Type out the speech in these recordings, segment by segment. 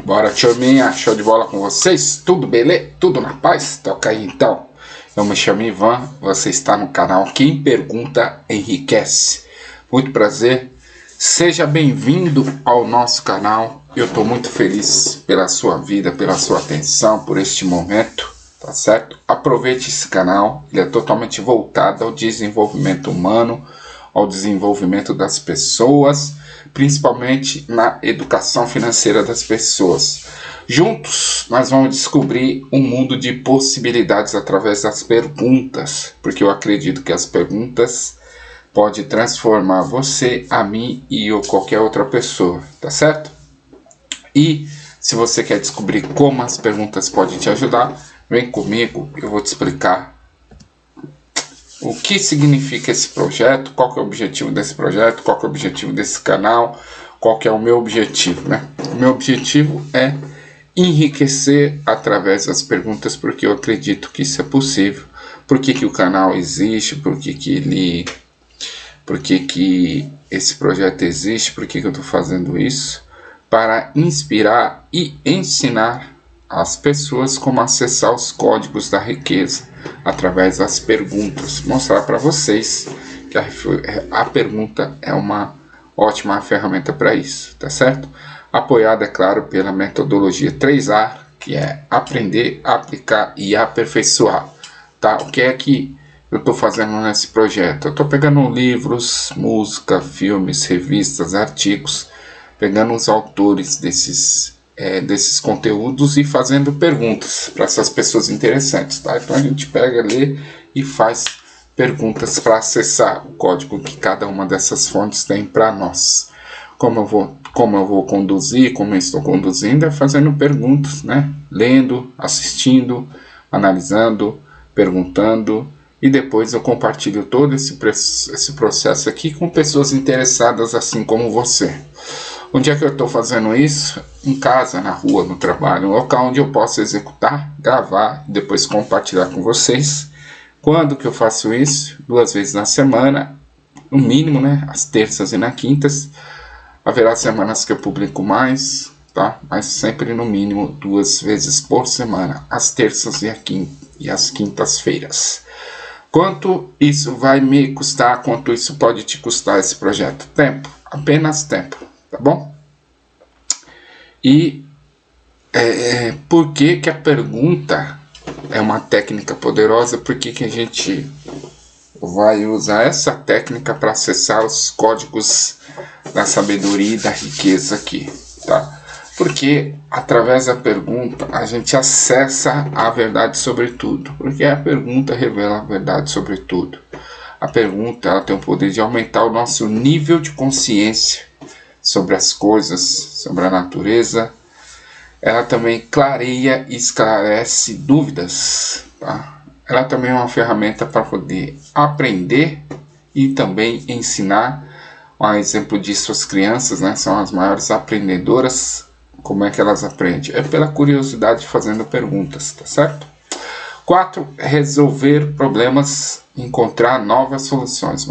Bora, turminha, show de bola com vocês? Tudo beleza? Tudo na paz? Toca aí então. Eu me chamo Ivan, você está no canal Quem Pergunta Enriquece. Muito prazer, seja bem-vindo ao nosso canal. Eu estou muito feliz pela sua vida, pela sua atenção, por este momento, tá certo? Aproveite esse canal, ele é totalmente voltado ao desenvolvimento humano, ao desenvolvimento das pessoas, principalmente na educação financeira das pessoas. Juntos nós vamos descobrir um mundo de possibilidades através das perguntas, porque eu acredito que as perguntas podem transformar você, a mim e ou qualquer outra pessoa, tá certo? E se você quer descobrir como as perguntas podem te ajudar, vem comigo, eu vou te explicar o que significa esse projeto, qual que é o objetivo desse projeto, qual que é o objetivo desse canal, qual que é o meu objetivo, né? O meu objetivo é enriquecer através das perguntas, porque eu acredito que isso é possível. Por que o canal existe, por que esse projeto existe, por que eu estou fazendo isso? Para inspirar e ensinar as pessoas como acessar os códigos da riqueza através das perguntas. Mostrar para vocês que a pergunta é uma ótima ferramenta para isso, tá certo? Apoiada, é claro, pela metodologia 3A, que é aprender, aplicar e aperfeiçoar, tá? O que é que eu estou fazendo nesse projeto? Eu estou pegando livros, música, filmes, revistas, artigos, pegando os autores desses conteúdos e fazendo perguntas para essas pessoas interessantes, tá? Então a gente pega, lê e faz perguntas para acessar o código que cada uma dessas fontes tem para nós. Como eu vou conduzir, como eu estou conduzindo, é fazendo perguntas, né? Lendo, assistindo, analisando, perguntando, e depois eu compartilho todo esse processo aqui com pessoas interessadas assim como você. Onde é que eu estou fazendo isso? Em casa, na rua, no trabalho, um local onde eu posso executar, gravar e depois compartilhar com vocês. Quando que eu faço isso? 2 vezes na semana, no mínimo, né? Às terças e nas quintas. Haverá semanas que eu publico mais, tá? Mas sempre no mínimo 2 vezes por semana, às terças e às quintas-feiras. Quanto isso vai me custar? Quanto isso pode te custar esse projeto? Tempo, apenas tempo. Tá bom? E por que a pergunta é uma técnica poderosa? Por que a gente vai usar essa técnica para acessar os códigos da sabedoria e da riqueza aqui, tá? Porque através da pergunta a gente acessa a verdade sobre tudo, porque a pergunta revela a verdade sobre tudo. A pergunta, ela tem o poder de aumentar o nosso nível de consciência sobre as coisas, sobre a natureza. Ela também clareia e esclarece dúvidas, tá? Ela também é uma ferramenta para poder aprender e também ensinar. Um exemplo disso, as crianças, né, são as maiores aprendedoras. Como é que elas aprendem? É pela curiosidade, fazendo perguntas, tá certo? 4, resolver problemas, encontrar novas soluções.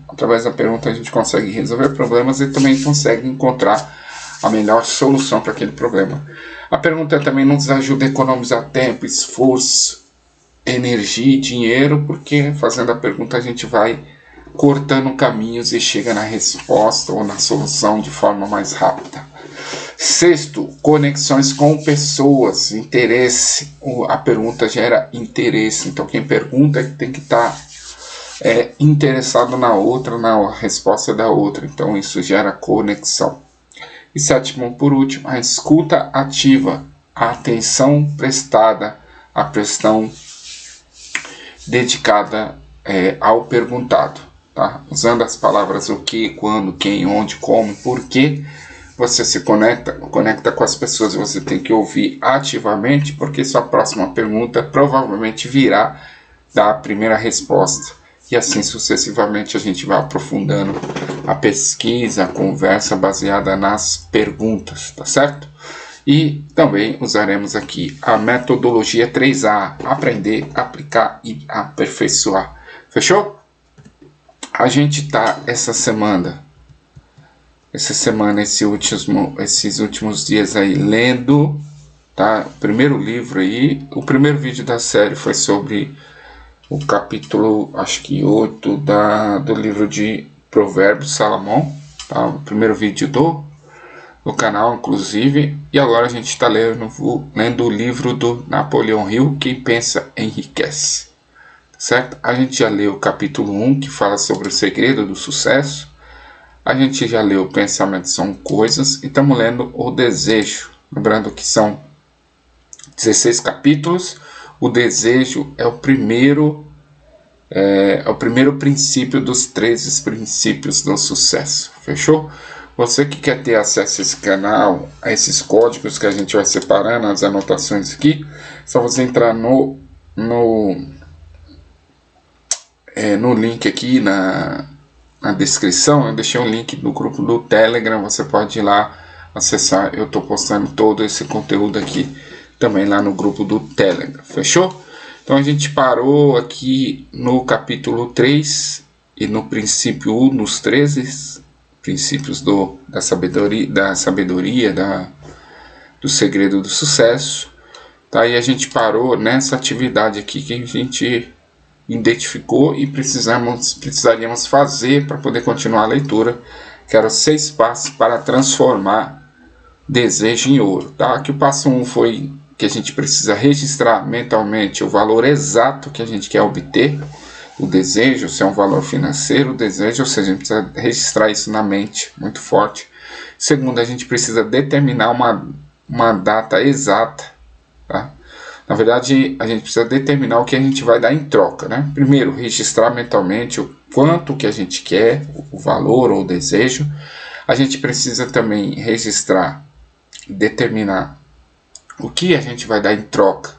Através da pergunta a gente consegue resolver problemas e também consegue encontrar a melhor solução para aquele problema. A pergunta também nos ajuda a economizar tempo, esforço, energia e dinheiro, porque fazendo a pergunta a gente vai cortando caminhos e chega na resposta ou na solução de forma mais rápida. 6, conexões com pessoas, interesse. A pergunta gera interesse, então quem pergunta tem que estar interessado na outra, na resposta da outra, então isso gera conexão. E 7, por último, a escuta ativa, a atenção prestada, a questão dedicada ao perguntado, tá? Usando as palavras o que, quando, quem, onde, como, porquê. Você se conecta com as pessoas, você tem que ouvir ativamente, porque sua próxima pergunta provavelmente virá da primeira resposta. E assim sucessivamente a gente vai aprofundando a pesquisa, a conversa baseada nas perguntas, tá certo? E também usaremos aqui a metodologia 3A, aprender, aplicar e aperfeiçoar. Fechou? A gente tá essa semana essa semana, esses últimos dias aí, lendo, tá? O primeiro livro aí, o primeiro vídeo da série foi sobre o capítulo, acho que 8 do livro de Provérbios, Salomão, tá? O primeiro vídeo do canal, inclusive, e agora a gente está lendo o livro do Napoleão Hill, Quem Pensa Enriquece, certo? A gente já leu o capítulo 1, que fala sobre o segredo do sucesso. A gente já leu Pensamentos São Coisas e estamos lendo o Desejo, lembrando que são 16 capítulos. O desejo é o primeiro princípio dos 13 princípios do sucesso, fechou? Você que quer ter acesso a esse canal, a esses códigos que a gente vai separando, as anotações aqui, só você entrar no link aqui na descrição. Eu deixei um link do grupo do Telegram, você pode ir lá acessar. Eu estou postando todo esse conteúdo aqui também lá no grupo do Telegram, fechou? Então a gente parou aqui no capítulo 3 e no princípio 1, nos 13 princípios da sabedoria, do segredo do sucesso, tá? E a gente parou nessa atividade aqui que a gente identificou e precisaríamos fazer para poder continuar a leitura, que eram 6 passos para transformar desejo em ouro, tá? Aqui o passo 1 foi que a gente precisa registrar mentalmente o valor exato que a gente quer obter. O desejo, se é um valor financeiro, o desejo, ou seja, a gente precisa registrar isso na mente, muito forte. Segundo, a gente precisa determinar uma data exata, tá? Na verdade, a gente precisa determinar o que a gente vai dar em troca, né? Primeiro, registrar mentalmente o quanto que a gente quer, o valor ou o desejo. A gente precisa também registrar, determinar o que a gente vai dar em troca.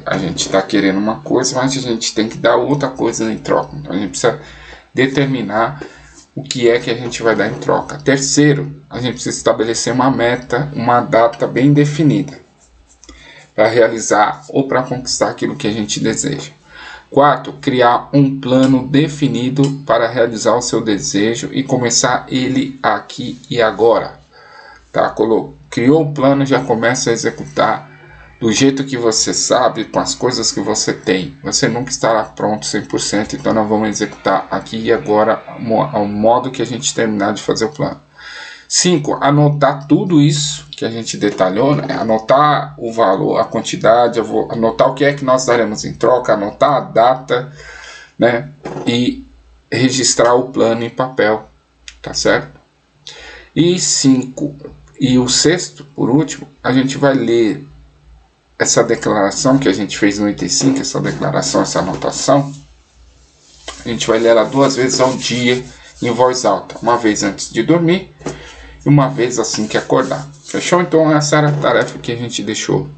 A gente está querendo uma coisa, mas a gente tem que dar outra coisa em troca. Então a gente precisa determinar o que é que a gente vai dar em troca. Terceiro, a gente precisa estabelecer uma meta, uma data bem definida para realizar ou para conquistar aquilo que a gente deseja. Quarto, criar um plano definido para realizar o seu desejo e começar ele aqui e agora. Tá? Criou o plano, já começa a executar do jeito que você sabe, com as coisas que você tem. Você nunca estará pronto 100%, então nós vamos executar aqui e agora ao modo que a gente terminar de fazer o plano. 5. Anotar tudo isso que a gente detalhou, né? Anotar o valor, a quantidade, anotar o que é que nós daremos em troca, anotar a data, né? E registrar o plano em papel, tá certo? E 5. E o sexto, por último, a gente vai ler essa declaração que a gente fez no item 5, essa declaração, essa anotação. A gente vai ler ela 2 vezes ao dia em voz alta, uma vez antes de dormir e uma vez assim que acordar. Fechou? Então essa era a tarefa que a gente deixou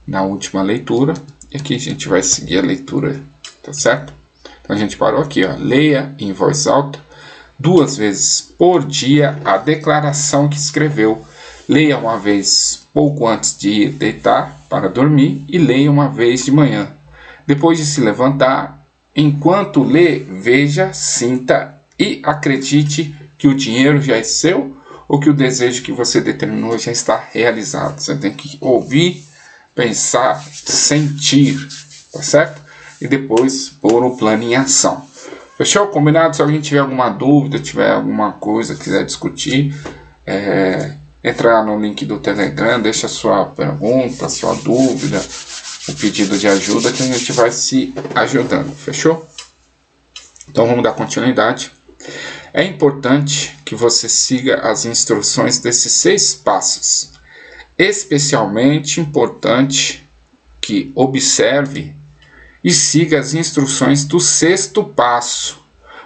na última leitura, e aqui a gente vai seguir a leitura, tá certo? Então a gente parou aqui, ó. Leia em voz alta 2 vezes por dia a declaração que escreveu. Leia uma vez pouco antes de ir deitar para dormir e leia uma vez de manhã. Depois de se levantar, enquanto lê, veja, sinta e acredite que o dinheiro já é seu ou que o desejo que você determinou já está realizado. Você tem que ouvir, pensar, sentir, tá certo? E depois pôr o plano em ação. Fechou? Combinado? Se alguém tiver alguma dúvida, tiver alguma coisa, quiser discutir, entrar no link do Telegram, deixa sua pergunta, sua dúvida, o pedido de ajuda, que a gente vai se ajudando. Fechou? Então vamos dar continuidade. É importante que você siga as instruções desses 6 passos. Especialmente importante que observe e siga as instruções do 6º passo.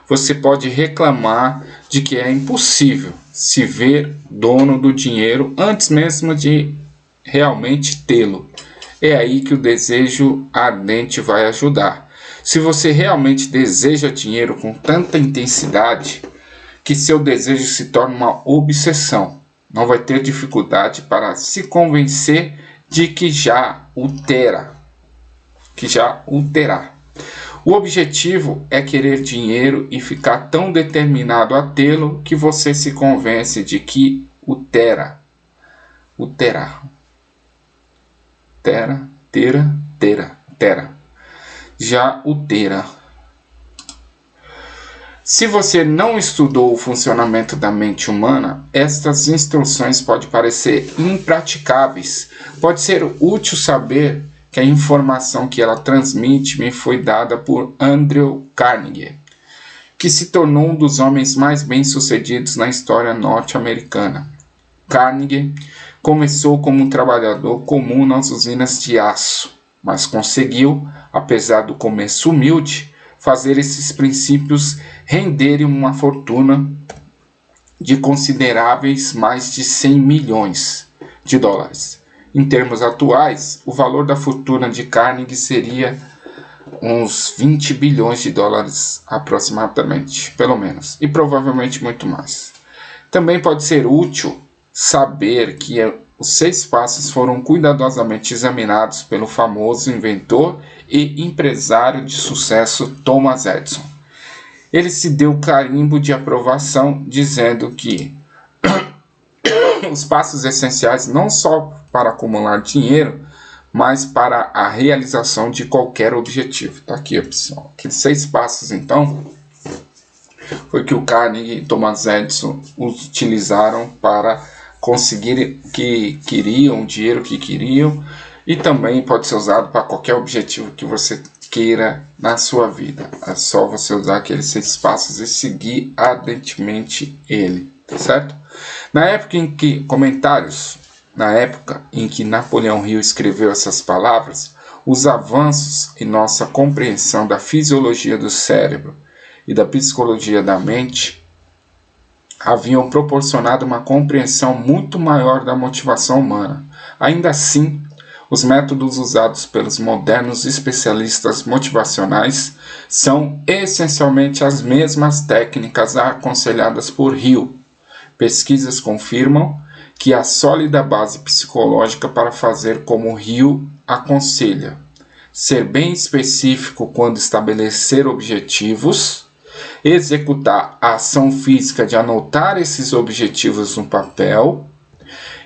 Você pode reclamar de que é impossível se ver dono do dinheiro antes mesmo de realmente tê-lo. É aí que o desejo ardente vai ajudar. Se você realmente deseja dinheiro com tanta intensidade que seu desejo se torna uma obsessão, não vai ter dificuldade para se convencer de que já o terá. O objetivo é querer dinheiro e ficar tão determinado a tê-lo que você se convence de que o terá. Já o terá. Se você não estudou o funcionamento da mente humana, estas instruções podem parecer impraticáveis. Pode ser útil saber que a informação que ela transmite me foi dada por Andrew Carnegie, que se tornou um dos homens mais bem-sucedidos na história norte-americana. Carnegie começou como um trabalhador comum nas usinas de aço, mas conseguiu, apesar do começo humilde, fazer esses princípios renderem uma fortuna de consideráveis mais de 100 milhões de dólares. Em termos atuais, o valor da fortuna de Carnegie seria uns 20 bilhões de dólares aproximadamente, pelo menos, e provavelmente muito mais. Também pode ser útil saber que os 6 passos foram cuidadosamente examinados pelo famoso inventor e empresário de sucesso Thomas Edison. Ele se deu carimbo de aprovação, dizendo que os passos essenciais não só para acumular dinheiro, mas para a realização de qualquer objetivo. Tá aqui, pessoal. Aqueles 6 passos, então, foi que o Carnegie e Thomas Edison utilizaram para conseguir que queriam, o dinheiro que queriam, e também pode ser usado para qualquer objetivo que você queira na sua vida. É só você usar aqueles 6 passos e seguir ardentemente ele, tá certo? Na época em que Napoleão Hill escreveu essas palavras, os avanços em nossa compreensão da fisiologia do cérebro e da psicologia da mente haviam proporcionado uma compreensão muito maior da motivação humana. Ainda assim, os métodos usados pelos modernos especialistas motivacionais são essencialmente as mesmas técnicas aconselhadas por Hill. Pesquisas confirmam que há sólida base psicológica para fazer como Hill aconselha: ser bem específico quando estabelecer objetivos, executar a ação física de anotar esses objetivos no papel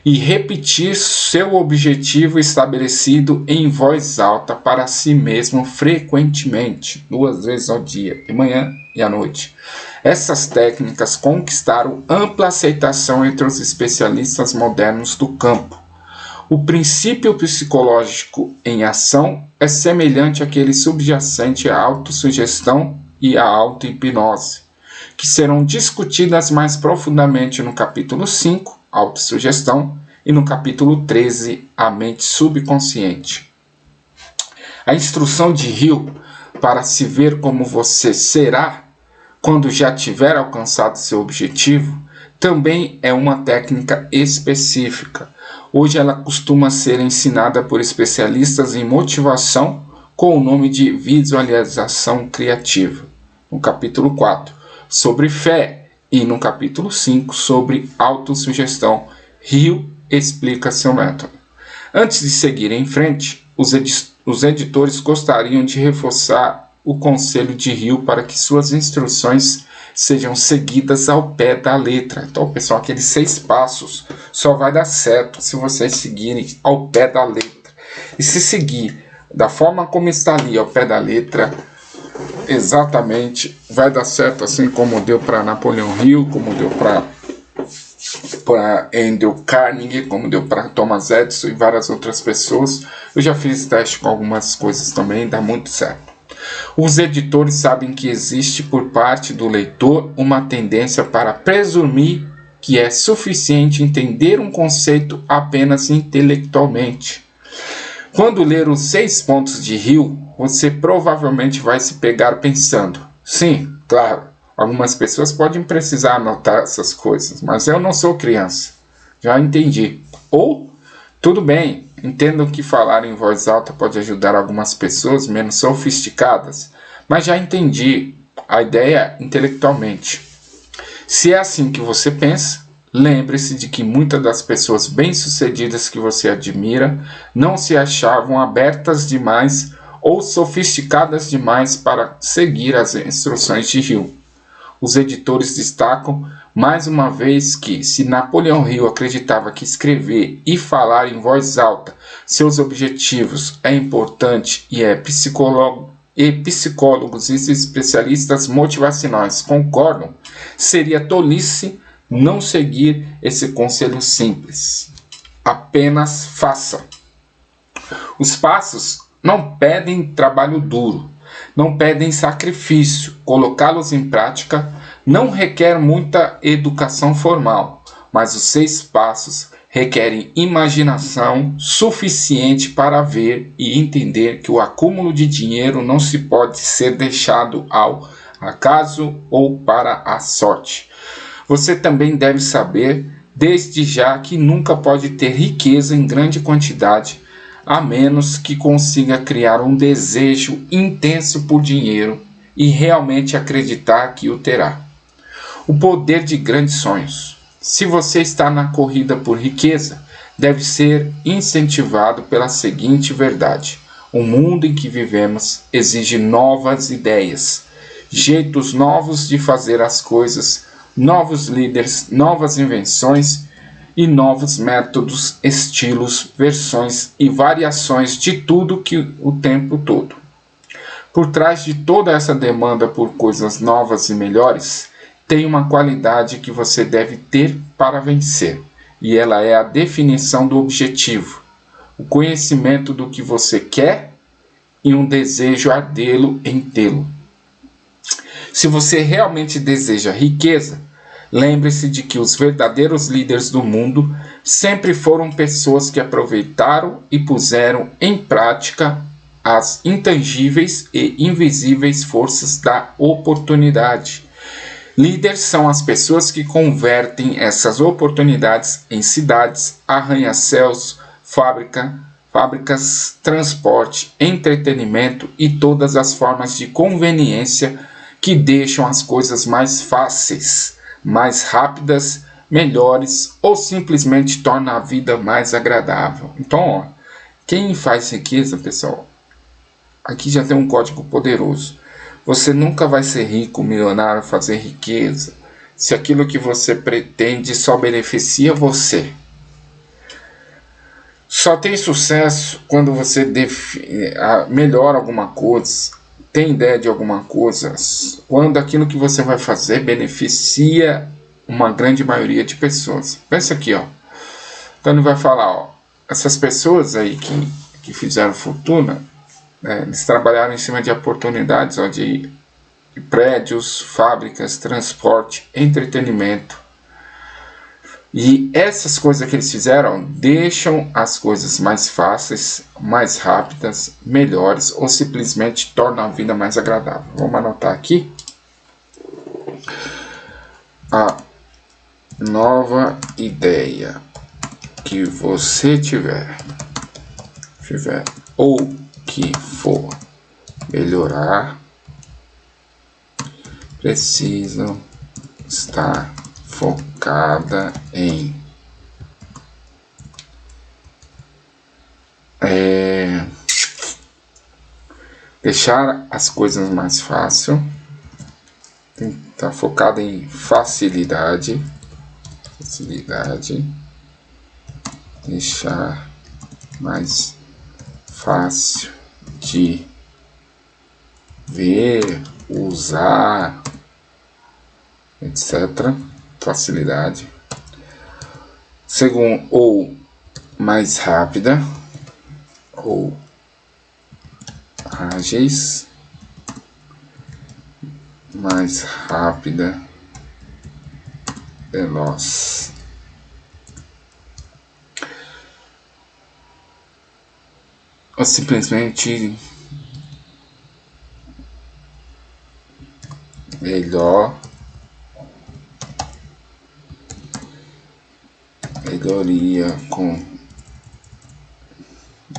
e repetir seu objetivo estabelecido em voz alta para si mesmo frequentemente, 2 vezes ao dia, de manhã e à noite. Essas técnicas conquistaram ampla aceitação entre os especialistas modernos do campo. O princípio psicológico em ação é semelhante àquele subjacente à autossugestão e à auto-hipnose, que serão discutidas mais profundamente no capítulo 5, autossugestão, e no capítulo 13, a mente subconsciente. A instrução de Hill para se ver como você será quando já tiver alcançado seu objetivo também é uma técnica específica. Hoje ela costuma ser ensinada por especialistas em motivação com o nome de visualização criativa, no capítulo 4, sobre fé, e no capítulo 5, sobre autossugestão. Hill explica seu método. Antes de seguir em frente, os editores gostariam de reforçar o conselho de Hill para que suas instruções sejam seguidas ao pé da letra. Então, pessoal, aqueles 6 passos só vai dar certo se vocês seguirem ao pé da letra. E se seguir da forma como está ali, ao pé da letra, exatamente, vai dar certo, assim como deu para Napoleão Hill, como deu para Andrew Carnegie, como deu para Thomas Edison e várias outras pessoas. Eu já fiz teste com algumas coisas também, dá muito certo. Os editores sabem que existe por parte do leitor uma tendência para presumir que é suficiente entender um conceito apenas intelectualmente. Quando ler os 6 pontos de Hill, você provavelmente vai se pegar pensando: sim, claro, algumas pessoas podem precisar anotar essas coisas, mas eu não sou criança, já entendi. Ou, tudo bem, entendo que falar em voz alta pode ajudar algumas pessoas menos sofisticadas, mas já entendi a ideia intelectualmente. Se é assim que você pensa, lembre-se de que muitas das pessoas bem-sucedidas que você admira não se achavam abertas demais ou sofisticadas demais para seguir as instruções de Hill. Os editores destacam mais uma vez que, se Napoleão Hill acreditava que escrever e falar em voz alta seus objetivos é importante e psicólogos e especialistas motivacionais concordam, seria tolice não seguir esse conselho simples. Apenas faça. Os passos não pedem trabalho duro, não pedem sacrifício. Colocá-los em prática não requer muita educação formal, mas os 6 passos requerem imaginação suficiente para ver e entender que o acúmulo de dinheiro não se pode ser deixado ao acaso ou para a sorte. Você também deve saber, desde já, que nunca pode ter riqueza em grande quantidade, a menos que consiga criar um desejo intenso por dinheiro e realmente acreditar que o terá. O poder de grandes sonhos. Se você está na corrida por riqueza, deve ser incentivado pela seguinte verdade: o mundo em que vivemos exige novas ideias, jeitos novos de fazer as coisas, novos líderes, novas invenções e novos métodos, estilos, versões e variações de tudo que o tempo todo. Por trás de toda essa demanda por coisas novas e melhores, tem uma qualidade que você deve ter para vencer, e ela é a definição do objetivo, o conhecimento do que você quer e um desejo ardelo em tê-lo. Se você realmente deseja riqueza, lembre-se de que os verdadeiros líderes do mundo sempre foram pessoas que aproveitaram e puseram em prática as intangíveis e invisíveis forças da oportunidade. Líderes são as pessoas que convertem essas oportunidades em cidades, arranha-céus, fábricas, transporte, entretenimento e todas as formas de conveniência que deixam as coisas mais fáceis, mais rápidas, melhores ou simplesmente torna a vida mais agradável. Então, ó, quem faz riqueza, pessoal, aqui já tem um código poderoso. Você nunca vai ser rico, milionário, fazer riqueza, se aquilo que você pretende só beneficia você. Só tem sucesso quando você melhora alguma coisa, tem ideia de alguma coisa, quando aquilo que você vai fazer beneficia uma grande maioria de pessoas. Pensa aqui, ó. Então ele vai falar, ó, essas pessoas aí que fizeram fortuna, eles trabalharam em cima de oportunidades, ó, de prédios, fábricas, transporte, entretenimento. E essas coisas que eles fizeram deixam as coisas mais fáceis, mais rápidas, melhores ou simplesmente tornam a vida mais agradável. Vamos anotar aqui. A nova ideia que você tiver ou que for melhorar, precisa estar focada em deixar as coisas mais fáceis, estar focada em facilidade, deixar mais fácil de ver, usar, etc. Facilidade. Segundo, ou mais rápida, ou ágeis, mais rápida, veloz. Ou melhoria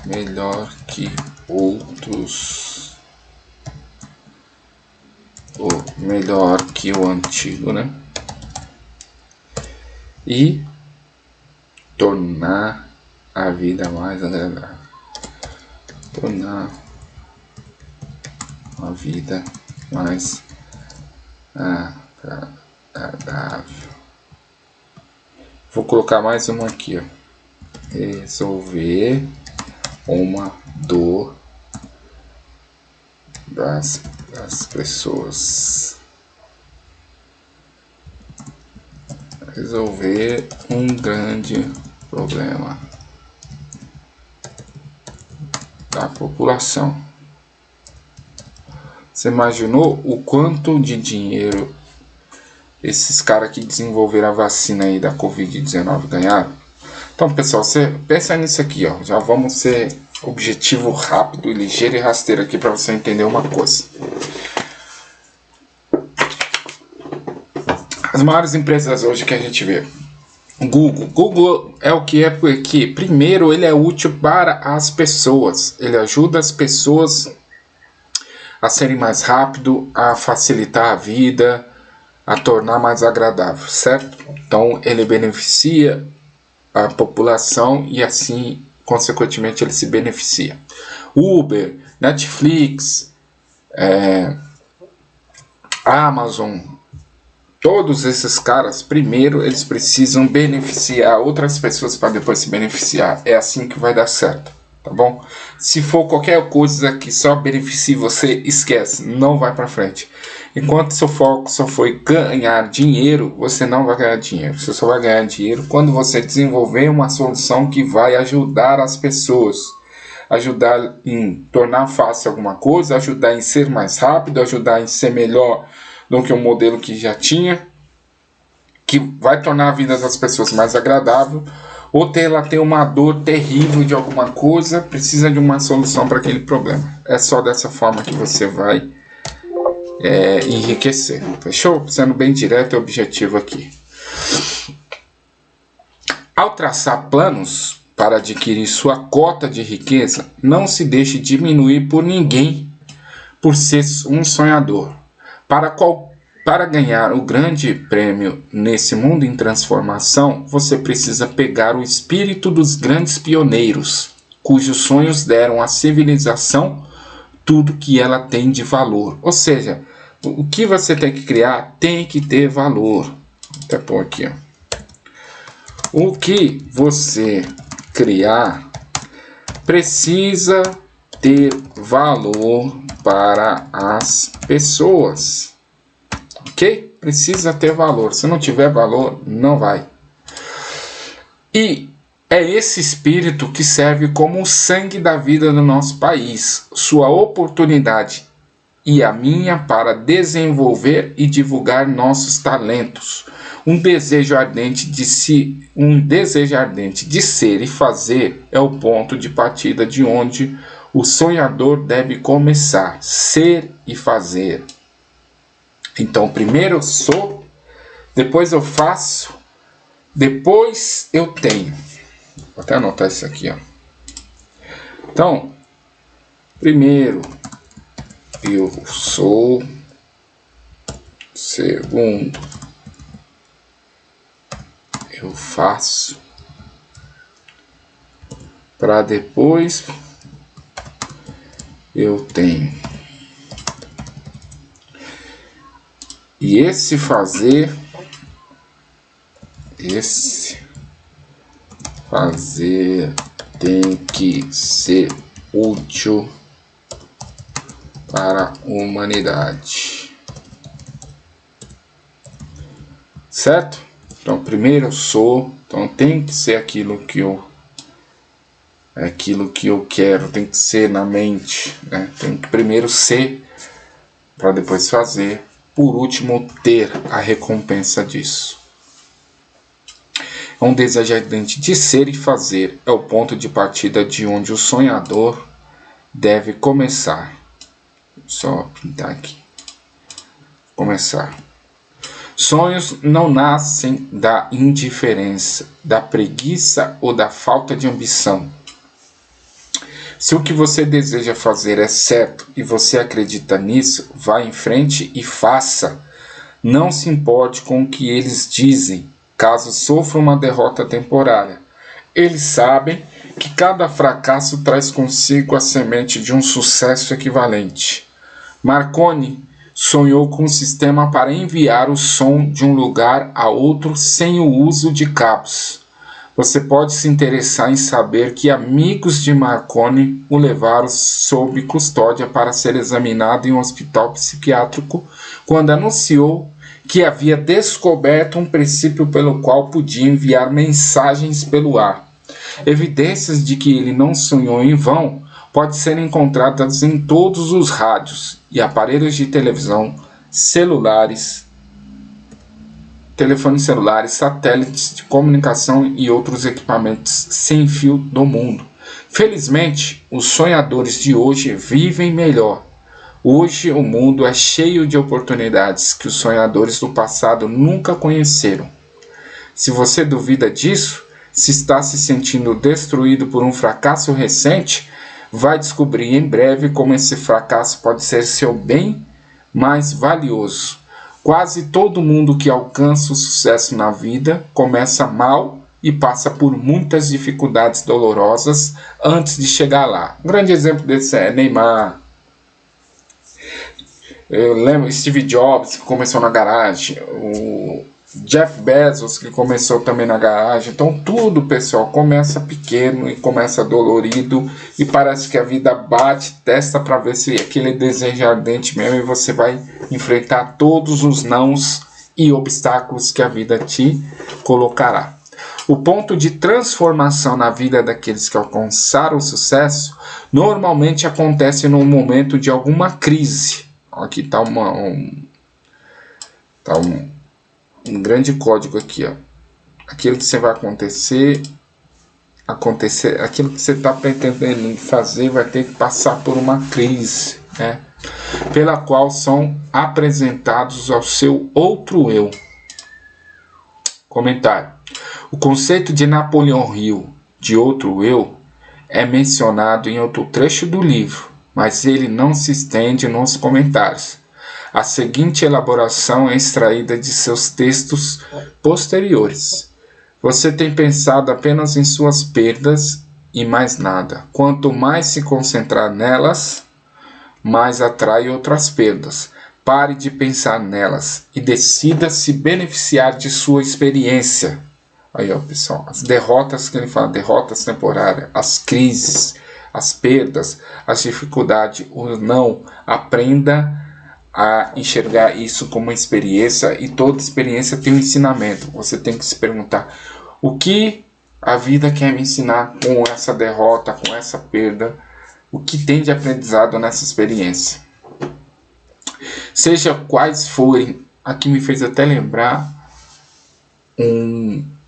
melhor que outros, ou melhor que o antigo, né? E tornar a vida mais agradável. Tornar uma vida mais agradável. Vou colocar mais uma aqui, ó. Resolver uma dor das pessoas. Resolver um grande problema da população. Você imaginou o quanto de dinheiro esses caras que desenvolveram a vacina aí da Covid-19 ganharam? Então, pessoal, você pensa nisso aqui, ó. Já vamos ser objetivo rápido, ligeiro e rasteiro aqui para você entender uma coisa. As maiores empresas hoje que a gente vê. Google é o que é porque, primeiro, ele é útil para as pessoas. Ele ajuda as pessoas a serem mais rápido, a facilitar a vida, a tornar mais agradável, certo? Então, ele beneficia a população e assim, consequentemente, ele se beneficia. Uber, Netflix, Amazon, todos esses caras, primeiro, eles precisam beneficiar outras pessoas para depois se beneficiar. É assim que vai dar certo, tá bom? Se for qualquer coisa que só beneficie você, esquece, não vai para frente. Enquanto seu foco só foi ganhar dinheiro, você não vai ganhar dinheiro. Você só vai ganhar dinheiro quando você desenvolver uma solução que vai ajudar as pessoas. Ajudar em tornar fácil alguma coisa, ajudar em ser mais rápido, ajudar em ser melhor do que o modelo que já tinha, que vai tornar a vida das pessoas mais agradável, ou ela tem uma dor terrível de alguma coisa, precisa de uma solução para aquele problema. É só dessa forma que você vai enriquecer. Fechou? Sendo bem direto e objetivo aqui. Ao traçar planos para adquirir sua cota de riqueza, não se deixe diminuir por ninguém por ser um sonhador. Para ganhar o grande prêmio nesse mundo em transformação, você precisa pegar o espírito dos grandes pioneiros, cujos sonhos deram à civilização tudo que ela tem de valor. Ou seja, o que você tem que criar tem que ter valor. Vou até pôr aqui, ó. O que você criar precisa ter valor para as pessoas. Ok? Precisa ter valor. Se não tiver valor, não vai. E é esse espírito que serve como o sangue da vida do nosso país. Sua oportunidade e a minha para desenvolver e divulgar nossos talentos. Um desejo ardente de ser e fazer é o ponto de partida de onde o sonhador deve começar. Ser e fazer. Então, primeiro eu sou, depois eu faço, depois eu tenho. Vou até anotar isso aqui, ó. Então, primeiro eu sou, segundo eu faço, para depois eu tenho. E esse fazer tem que ser útil para a humanidade. Certo? Então, primeiro eu sou, então tem que ser aquilo que eu quero, tem que ser na mente, né? Tem que primeiro ser para depois fazer, por último ter a recompensa disso. Um desejo ardente de ser e fazer é o ponto de partida de onde o sonhador deve começar. Só pintar aqui. Começar. Sonhos não nascem da indiferença, da preguiça ou da falta de ambição. Se o que você deseja fazer é certo e você acredita nisso, vá em frente e faça. Não se importe com o que eles dizem, caso sofra uma derrota temporária. Eles sabem que cada fracasso traz consigo a semente de um sucesso equivalente. Marconi sonhou com um sistema para enviar o som de um lugar a outro sem o uso de cabos. Você pode se interessar em saber que amigos de Marconi o levaram sob custódia para ser examinado em um hospital psiquiátrico quando anunciou que havia descoberto um princípio pelo qual podia enviar mensagens pelo ar. Evidências de que ele não sonhou em vão podem ser encontradas em todos os rádios e aparelhos de televisão, telefones celulares, satélites de comunicação e outros equipamentos sem fio do mundo. Felizmente, os sonhadores de hoje vivem melhor. Hoje o mundo é cheio de oportunidades que os sonhadores do passado nunca conheceram. Se você duvida disso, se está se sentindo destruído por um fracasso recente, vai descobrir em breve como esse fracasso pode ser seu bem mais valioso. Quase todo mundo que alcança o sucesso na vida começa mal e passa por muitas dificuldades dolorosas antes de chegar lá. Um grande exemplo desse é Neymar. Eu lembro Steve Jobs, que começou na garagem, o Jeff Bezos, que começou também na garagem. Então tudo, pessoal, começa pequeno e começa dolorido e parece que a vida bate, testa para ver se aquele desejo é ardente mesmo, e você vai enfrentar todos os nãos e obstáculos que a vida te colocará. O ponto de transformação na vida daqueles que alcançaram o sucesso normalmente acontece no momento de alguma crise. Aqui está um grande código aqui, ó. Aquilo que você vai acontecer, aquilo que você está pretendendo fazer vai ter que passar por uma crise, né? Pela qual são apresentados ao seu outro eu. Comentário. O conceito de Napoleão Hill de outro eu é mencionado em outro trecho do livro, mas ele não se estende nos comentários. A seguinte elaboração é extraída de seus textos posteriores. Você tem pensado apenas em suas perdas e mais nada. Quanto mais se concentrar nelas, mais atrai outras perdas. Pare de pensar nelas e decida se beneficiar de sua experiência. Aí, ó, pessoal, as derrotas que ele fala, derrotas temporárias, as crises, as perdas, as dificuldades, o não, aprenda a enxergar isso como uma experiência, e toda experiência tem um ensinamento. Você tem que se perguntar: o que a vida quer me ensinar com essa derrota, com essa perda? O que tem de aprendizado nessa experiência? Seja quais forem, aqui me fez até lembrar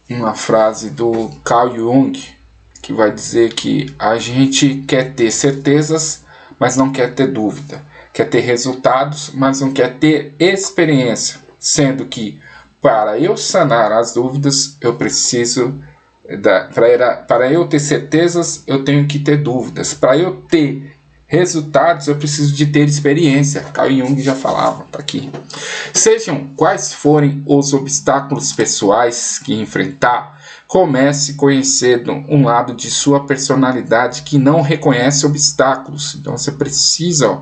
uma frase do Carl Jung, que vai dizer que a gente quer ter certezas, mas não quer ter dúvida. Quer ter resultados, mas não quer ter experiência. Sendo que, para eu sanar as dúvidas, eu preciso... Para eu ter certezas, eu tenho que ter dúvidas. Para eu ter resultados, eu preciso de ter experiência. Carl Jung já falava, tá aqui. Sejam quais forem os obstáculos pessoais que enfrentar, comece conhecendo um lado de sua personalidade que não reconhece obstáculos. Então você precisa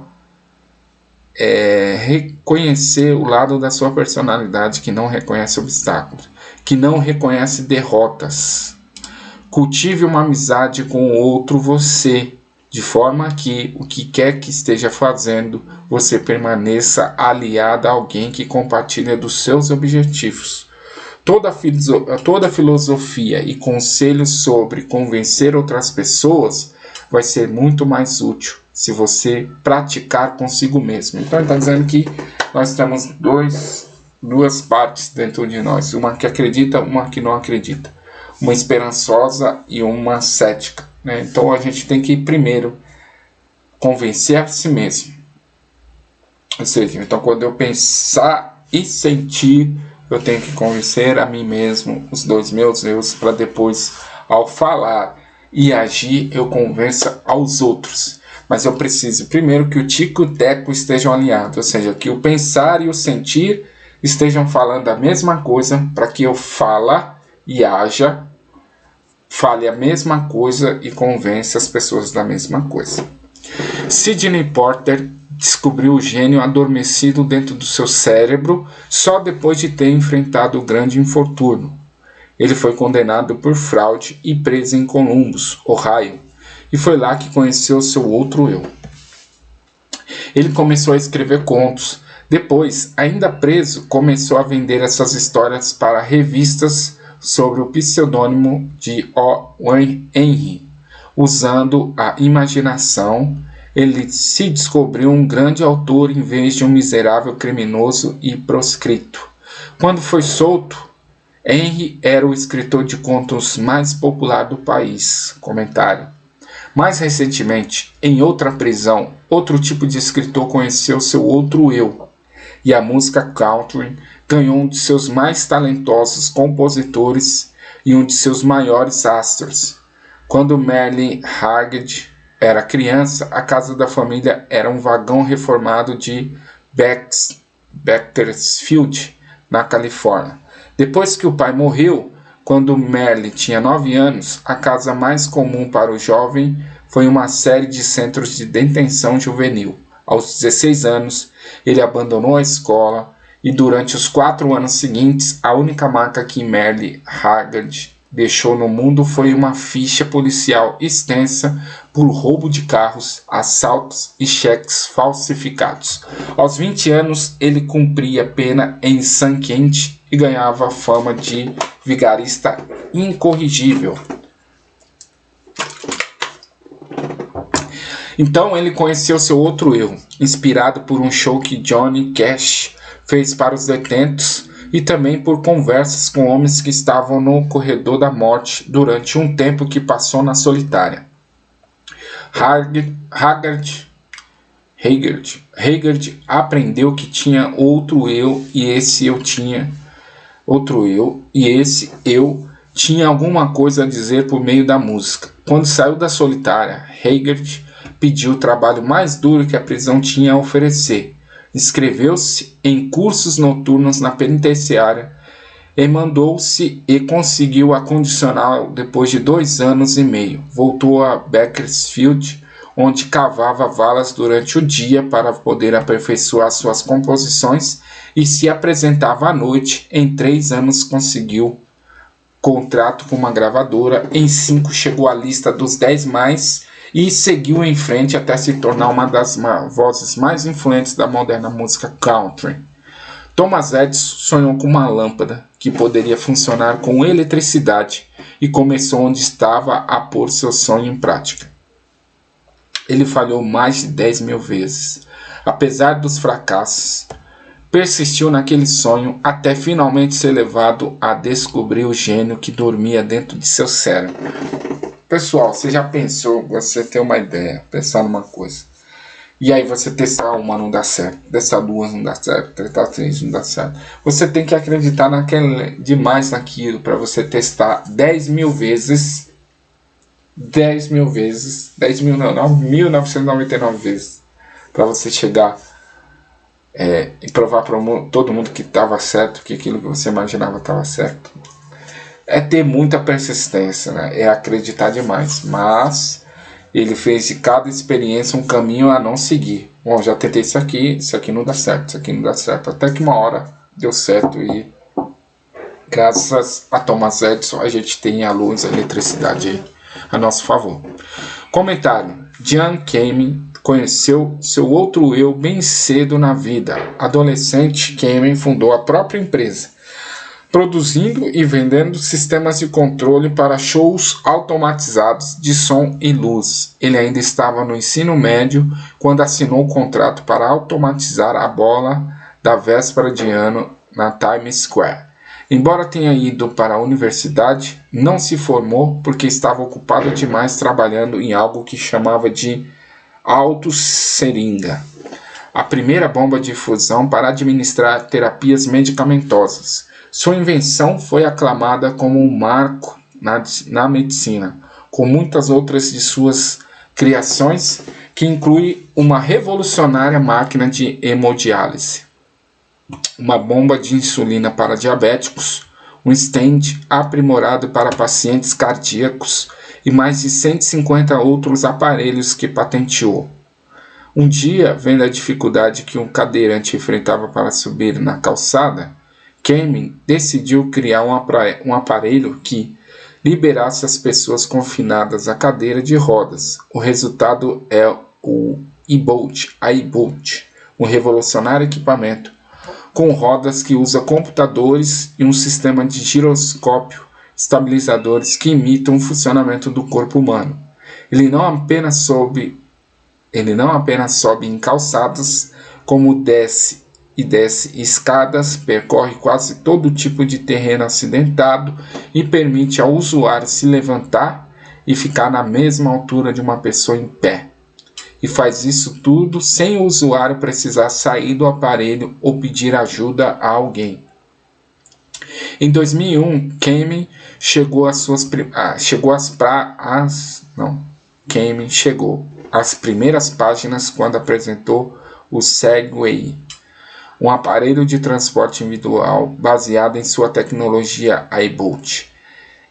reconhecer o lado da sua personalidade que não reconhece obstáculos, que não reconhece derrotas. Cultive uma amizade com o outro você, de forma que o que quer que esteja fazendo, você permaneça aliado a alguém que compartilha dos seus objetivos. Toda filosofia e conselhos sobre convencer outras pessoas vai ser muito mais útil se você praticar consigo mesmo. Então ele está dizendo que nós temos duas partes dentro de nós, uma que acredita, uma que não acredita, uma esperançosa e uma cética, né? Então a gente tem que primeiro convencer a si mesmo. Ou seja, então quando eu pensar e sentir, eu tenho que convencer a mim mesmo, os dois meus eus, para depois, ao falar e agir, eu convença aos outros. Mas eu preciso primeiro que o tico e o teco estejam alinhados, ou seja, que o pensar e o sentir estejam falando a mesma coisa, para que eu fale e haja, fale a mesma coisa e convença as pessoas da mesma coisa. Sidney Porter descobriu o gênio adormecido dentro do seu cérebro só depois de ter enfrentado o grande infortúnio. Ele foi condenado por fraude e preso em Columbus, Ohio, e foi lá que conheceu seu outro eu. Ele começou a escrever contos. Depois, ainda preso, começou a vender essas histórias para revistas sob o pseudônimo de O. Henry. Usando a imaginação, ele se descobriu um grande autor em vez de um miserável criminoso e proscrito. Quando foi solto, Henry era o escritor de contos mais popular do país. Comentário. Mais recentemente, em outra prisão, outro tipo de escritor conheceu seu outro eu, e a música country ganhou um de seus mais talentosos compositores e um de seus maiores astros. Quando Merle Haggard era criança, a casa da família era um vagão reformado de Bakersfield, na Califórnia. Depois que o pai morreu, quando Merle tinha 9 anos, a casa mais comum para o jovem foi uma série de centros de detenção juvenil. Aos 16 anos, ele abandonou a escola e durante os 4 anos seguintes, a única marca que Merle Haggard deixou no mundo foi uma ficha policial extensa por roubo de carros, assaltos e cheques falsificados. Aos 20 anos, ele cumpria pena em sangue quente e ganhava fama de vigarista incorrigível. Então ele conheceu seu outro eu, inspirado por um show que Johnny Cash fez para os detentos e também por conversas com homens que estavam no corredor da morte durante um tempo que passou na solitária. Haggard aprendeu que tinha outro eu e esse eu tinha alguma coisa a dizer por meio da música. Quando saiu da solitária, Haggard pediu o trabalho mais duro que a prisão tinha a oferecer. Inscreveu-se em cursos noturnos na penitenciária e mandou-se e conseguiu a condicional depois de 2 anos e meio. Voltou a Bakersfield, onde cavava valas durante o dia para poder aperfeiçoar suas composições e se apresentava à noite. Em 3 anos conseguiu contrato com uma gravadora, em 5 chegou à lista dos 10 mais e seguiu em frente até se tornar uma das vozes mais influentes da moderna música country. Thomas Edison sonhou com uma lâmpada que poderia funcionar com eletricidade e começou onde estava a pôr seu sonho em prática. Ele falhou mais de 10.000 vezes. Apesar dos fracassos, persistiu naquele sonho até finalmente ser levado a descobrir o gênio que dormia dentro de seu cérebro. Pessoal, você já pensou, você tem uma ideia, pensar numa coisa, e aí você testar uma não dá certo, testar 2 não dá certo, testar 3 não dá certo. Você tem que acreditar demais naquilo para você testar 10.000 vezes, 1999 vezes, para você chegar e provar para todo mundo que estava certo, que aquilo que você imaginava estava certo. É ter muita persistência, né? É acreditar demais, mas ele fez de cada experiência um caminho a não seguir. Bom, já tentei isso aqui não dá certo, isso aqui não dá certo, até que uma hora deu certo e graças a Thomas Edison a gente tem a luz, a eletricidade aí a nosso favor. Comentário. John Kamen conheceu seu outro eu bem cedo na vida. Adolescente, Kamen fundou a própria empresa, produzindo e vendendo sistemas de controle para shows automatizados de som e luz. Ele ainda estava no ensino médio quando assinou o contrato para automatizar a bola da véspera de ano na Times Square. Embora tenha ido para a universidade, não se formou porque estava ocupado demais trabalhando em algo que chamava de autosseringa, a primeira bomba de fusão para administrar terapias medicamentosas. Sua invenção foi aclamada como um marco na medicina, com muitas outras de suas criações, que inclui uma revolucionária máquina de hemodiálise, uma bomba de insulina para diabéticos, um stent aprimorado para pacientes cardíacos e mais de 150 outros aparelhos que patenteou. Um dia, vendo a dificuldade que um cadeirante enfrentava para subir na calçada, Kamen decidiu criar um aparelho que liberasse as pessoas confinadas à cadeira de rodas. O resultado é o iBolt, um revolucionário equipamento com rodas que usa computadores e um sistema de giroscópio estabilizadores que imitam o funcionamento do corpo humano. Ele não apenas sobe em calçadas, como desce escadas, percorre quase todo tipo de terreno acidentado e permite ao usuário se levantar e ficar na mesma altura de uma pessoa em pé. E faz isso tudo sem o usuário precisar sair do aparelho ou pedir ajuda a alguém. Em 2001, Kamen chegou às primeiras páginas quando apresentou o Segway, um aparelho de transporte individual baseado em sua tecnologia iBolt.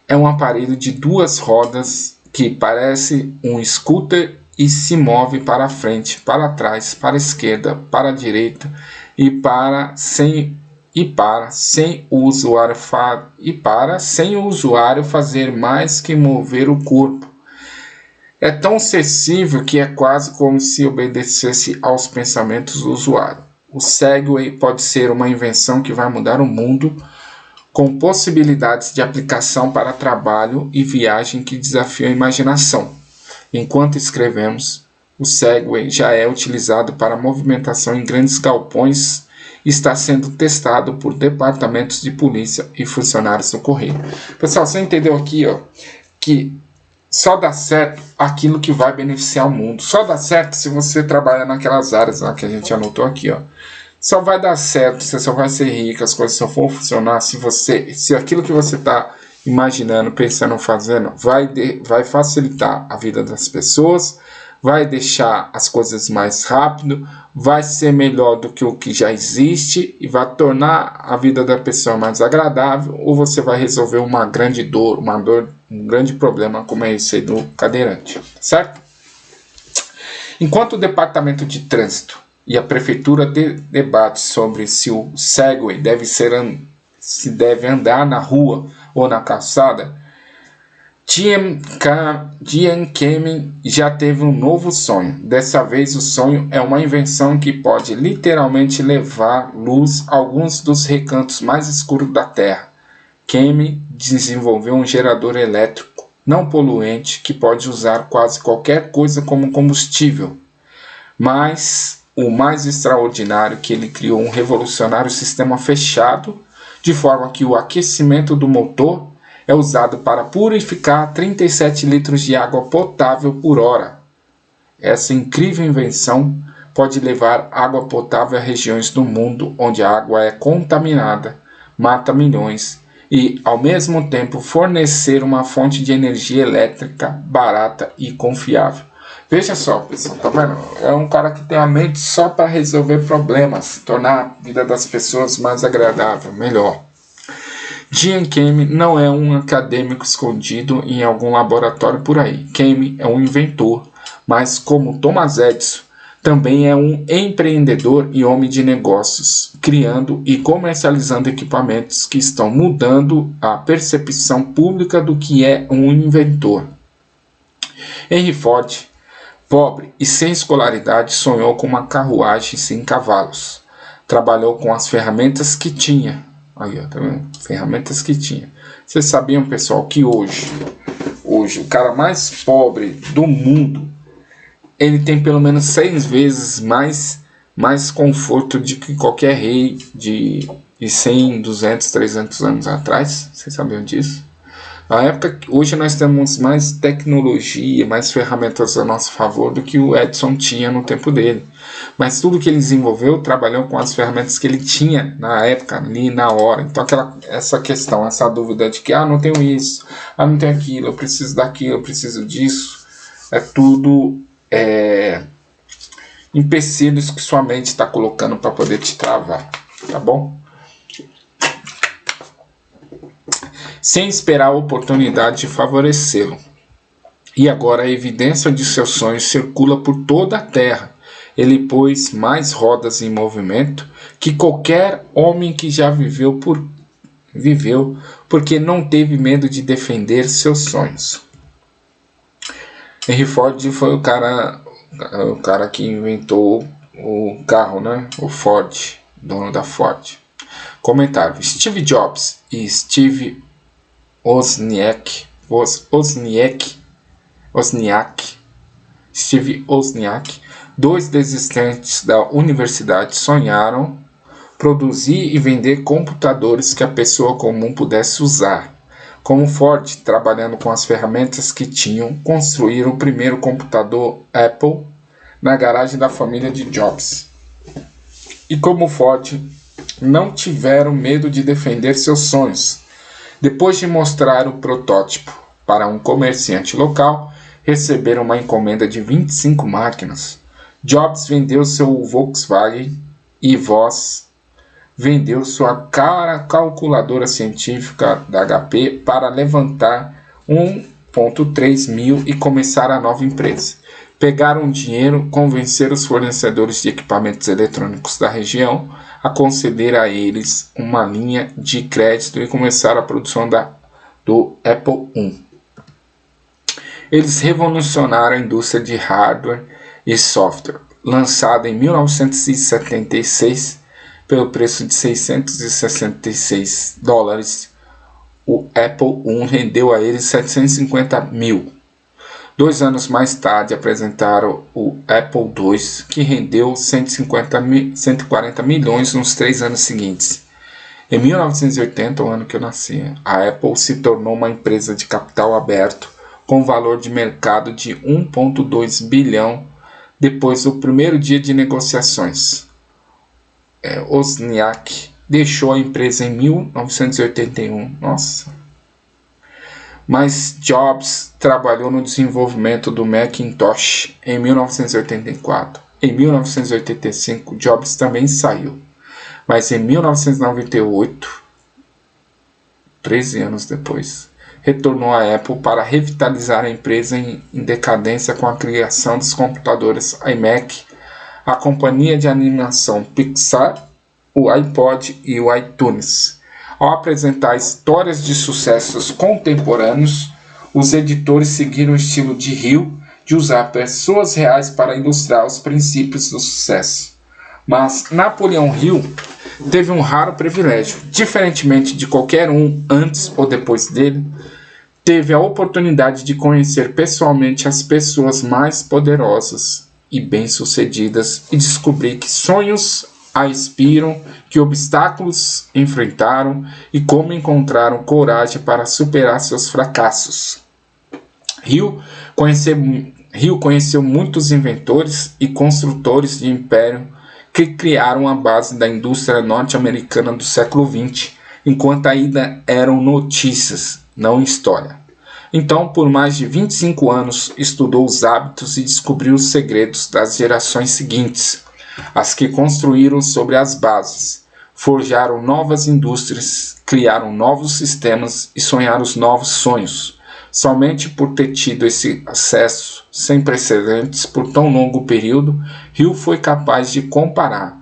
É um aparelho de 2 rodas que parece um scooter e se move para frente, para trás, para a esquerda, para a direita sem o usuário fazer mais que mover o corpo. É tão acessível que é quase como se obedecesse aos pensamentos do usuário. O Segway pode ser uma invenção que vai mudar o mundo, com possibilidades de aplicação para trabalho e viagem que desafiam a imaginação. Enquanto escrevemos, o Segway já é utilizado para movimentação em grandes galpões e está sendo testado por departamentos de polícia e funcionários do correio. Pessoal, você entendeu aqui, que só dá certo aquilo que vai beneficiar o mundo. Só dá certo se você trabalhar naquelas áreas lá que a gente anotou aqui, Só vai dar certo, você só vai ser rico, as coisas só vão funcionar se aquilo que você está imaginando, pensando, fazendo, vai facilitar a vida das pessoas, vai deixar as coisas mais rápido, vai ser melhor do que o que já existe e vai tornar a vida da pessoa mais agradável, ou você vai resolver uma grande dor, um grande problema como é esse aí do cadeirante, certo? Enquanto o Departamento de Trânsito e a Prefeitura debatem sobre se o Segway deve andar na rua ou na calçada, Jian Kamen já teve um novo sonho. Dessa vez o sonho é uma invenção que pode literalmente levar luz a alguns dos recantos mais escuros da Terra. Kamen desenvolveu um gerador elétrico não poluente que pode usar quase qualquer coisa como combustível. Mas o mais extraordinário é que ele criou um revolucionário sistema fechado, de forma que o aquecimento do motor é usado para purificar 37 litros de água potável por hora. Essa incrível invenção pode levar água potável a regiões do mundo onde a água é contaminada, mata milhões e, ao mesmo tempo, fornecer uma fonte de energia elétrica barata e confiável. Veja só, pessoal, tá vendo? É um cara que tem a mente só para resolver problemas, tornar a vida das pessoas mais agradável, melhor. Jian Kamen não é um acadêmico escondido em algum laboratório por aí. Kamen é um inventor, mas como Thomas Edison, também é um empreendedor e homem de negócios, criando e comercializando equipamentos que estão mudando a percepção pública do que é um inventor. Henry Ford, pobre e sem escolaridade, sonhou com uma carruagem sem cavalos. Trabalhou com as ferramentas que tinha. Aí, tá vendo? Ferramentas que tinha. Vocês sabiam, pessoal, que hoje o cara mais pobre do mundo, ele tem pelo menos 6 vezes mais conforto do que qualquer rei de 100, 200, 300 anos atrás. Vocês sabiam disso? Na época, hoje nós temos mais tecnologia, mais ferramentas a nosso favor do que o Edison tinha no tempo dele. Mas tudo que ele desenvolveu, trabalhou com as ferramentas que ele tinha na época, ali na hora. Então essa questão, essa dúvida de que não tenho isso, não tenho aquilo, eu preciso daquilo, eu preciso disso, é tudo empecilhos que sua mente está colocando para poder te travar, tá bom? Sem esperar a oportunidade de favorecê-lo. E agora a evidência de seus sonhos circula por toda a Terra. Ele pôs mais rodas em movimento que qualquer homem que já viveu, porque não teve medo de defender seus sonhos. Henry Ford foi o cara que inventou o carro, né? O Ford, dono da Ford. Comentário: Steve Jobs e Steve Wozniak, dois desistentes da universidade, sonharam produzir e vender computadores que a pessoa comum pudesse usar. Como Ford, trabalhando com as ferramentas que tinham, construíram o primeiro computador Apple na garagem da família de Jobs. E como Ford, não tiveram medo de defender seus sonhos. Depois de mostrar o protótipo para um comerciante local, receberam uma encomenda de 25 máquinas. Jobs vendeu seu Volkswagen e Voss vendeu sua calculadora científica da HP para levantar 1,3 mil e começar a nova empresa. Pegaram dinheiro, convenceram os fornecedores de equipamentos eletrônicos da região a conceder a eles uma linha de crédito e começar a produção do Apple I. Eles revolucionaram a indústria de hardware e software. Lançado em 1976 pelo preço de $666, o Apple I rendeu a eles 750 mil. 2 anos mais tarde apresentaram o Apple II, que rendeu 140 milhões nos 3 anos seguintes. Em 1980, o ano que eu nasci, a Apple se tornou uma empresa de capital aberto com valor de mercado de 1,2 bilhão depois do primeiro dia de negociações. Wozniak deixou a empresa em 1981. Mas Jobs trabalhou no desenvolvimento do Macintosh em 1984. Em 1985, Jobs também saiu. Mas em 1998, 13 anos depois, retornou à Apple para revitalizar a empresa em decadência com a criação dos computadores iMac, a companhia de animação Pixar, o iPod e o iTunes. Ao apresentar histórias de sucessos contemporâneos, os editores seguiram o estilo de Hill de usar pessoas reais para ilustrar os princípios do sucesso. Mas Napoleão Hill teve um raro privilégio. Diferentemente de qualquer um antes ou depois dele, teve a oportunidade de conhecer pessoalmente as pessoas mais poderosas e bem-sucedidas e descobrir que sonhos a inspiram, que obstáculos enfrentaram e como encontraram coragem para superar seus fracassos. Hill conheceu muitos inventores e construtores de império que criaram a base da indústria norte-americana do século XX, enquanto ainda eram notícias, não história. Então, por mais de 25 anos, estudou os hábitos e descobriu os segredos das gerações seguintes, as que construíram sobre as bases, forjaram novas indústrias, criaram novos sistemas e sonharam os novos sonhos. Somente por ter tido esse acesso sem precedentes por tão longo período, Hill foi capaz de comparar,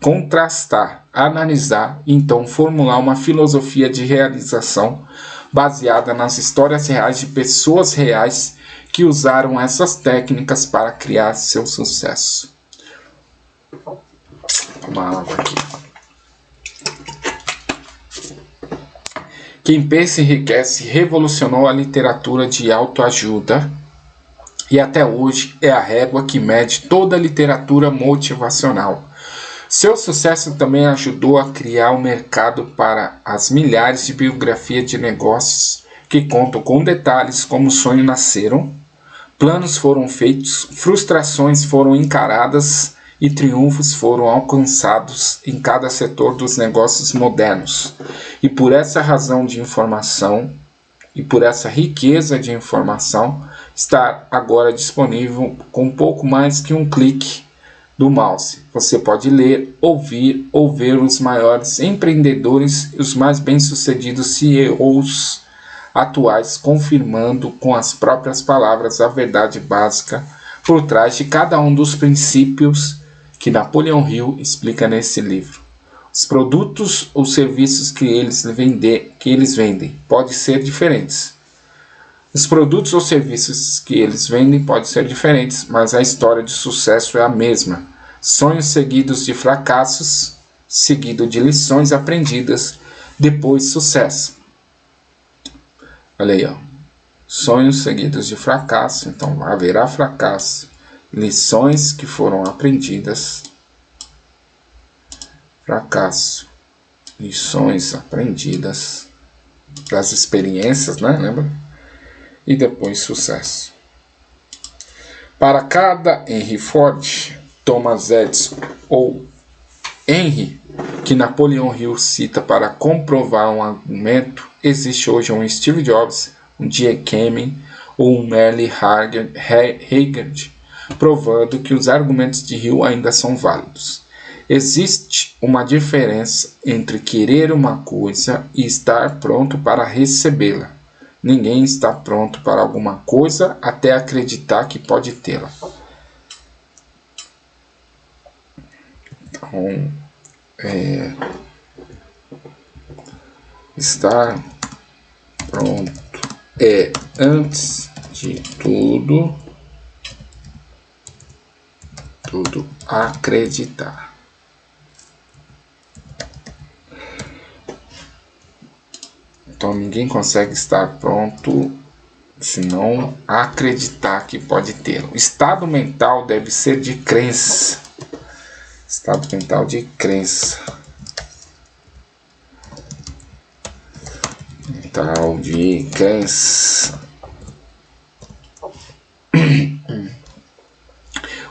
contrastar, analisar e então formular uma filosofia de realização baseada nas histórias reais de pessoas reais que usaram essas técnicas para criar seu sucesso. Uma água aqui. Quem pensa enriquece revolucionou a literatura de autoajuda e até hoje é a régua que mede toda a literatura motivacional. Seu sucesso também ajudou a criar um mercado para as milhares de biografias de negócios que contam com detalhes como os sonhos nasceram, planos foram feitos, frustrações foram encaradas e triunfos foram alcançados em cada setor dos negócios modernos. E por essa razão de informação, e por essa riqueza de informação, está agora disponível com pouco mais que um clique do mouse. Você pode ler, ouvir ou ver os maiores empreendedores e os mais bem-sucedidos CEOs atuais confirmando com as próprias palavras a verdade básica por trás de cada um dos princípios que Napoleão Hill explica nesse livro. Os produtos ou serviços que eles vendem podem ser diferentes. Os produtos ou serviços que eles vendem podem ser diferentes, mas a história de sucesso é a mesma. Sonhos seguidos de fracassos, seguido de lições aprendidas, depois sucesso. Olha aí, ó. Sonhos seguidos de fracasso, então haverá fracasso. Lições que foram aprendidas. Fracasso. Lições aprendidas das experiências, né? Lembra? E depois sucesso. Para cada Henry Ford, Thomas Edison ou Henry, que Napoleão Hill cita para comprovar um argumento, existe hoje um Steve Jobs, um J. Kamen ou um Merle Haggard, provando que os argumentos de Hill ainda são válidos. Existe uma diferença entre querer uma coisa e estar pronto para recebê-la. Ninguém está pronto para alguma coisa até acreditar que pode tê-la. Então, estar pronto é, antes de tudo, acreditar. Então ninguém consegue estar pronto se não acreditar que pode tê-lo. Estado mental deve ser de crença. Estado mental de crença. Mental de crença.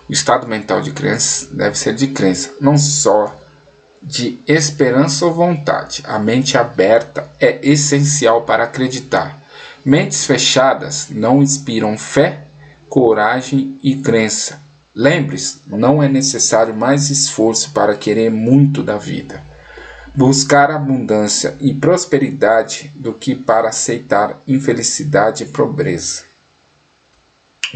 O estado mental de crença deve ser de crença, não só de esperança ou vontade. A mente aberta é essencial para acreditar. Mentes fechadas não inspiram fé, coragem e crença. Lembre-se, não é necessário mais esforço para querer muito da vida, buscar abundância e prosperidade do que para aceitar infelicidade e pobreza.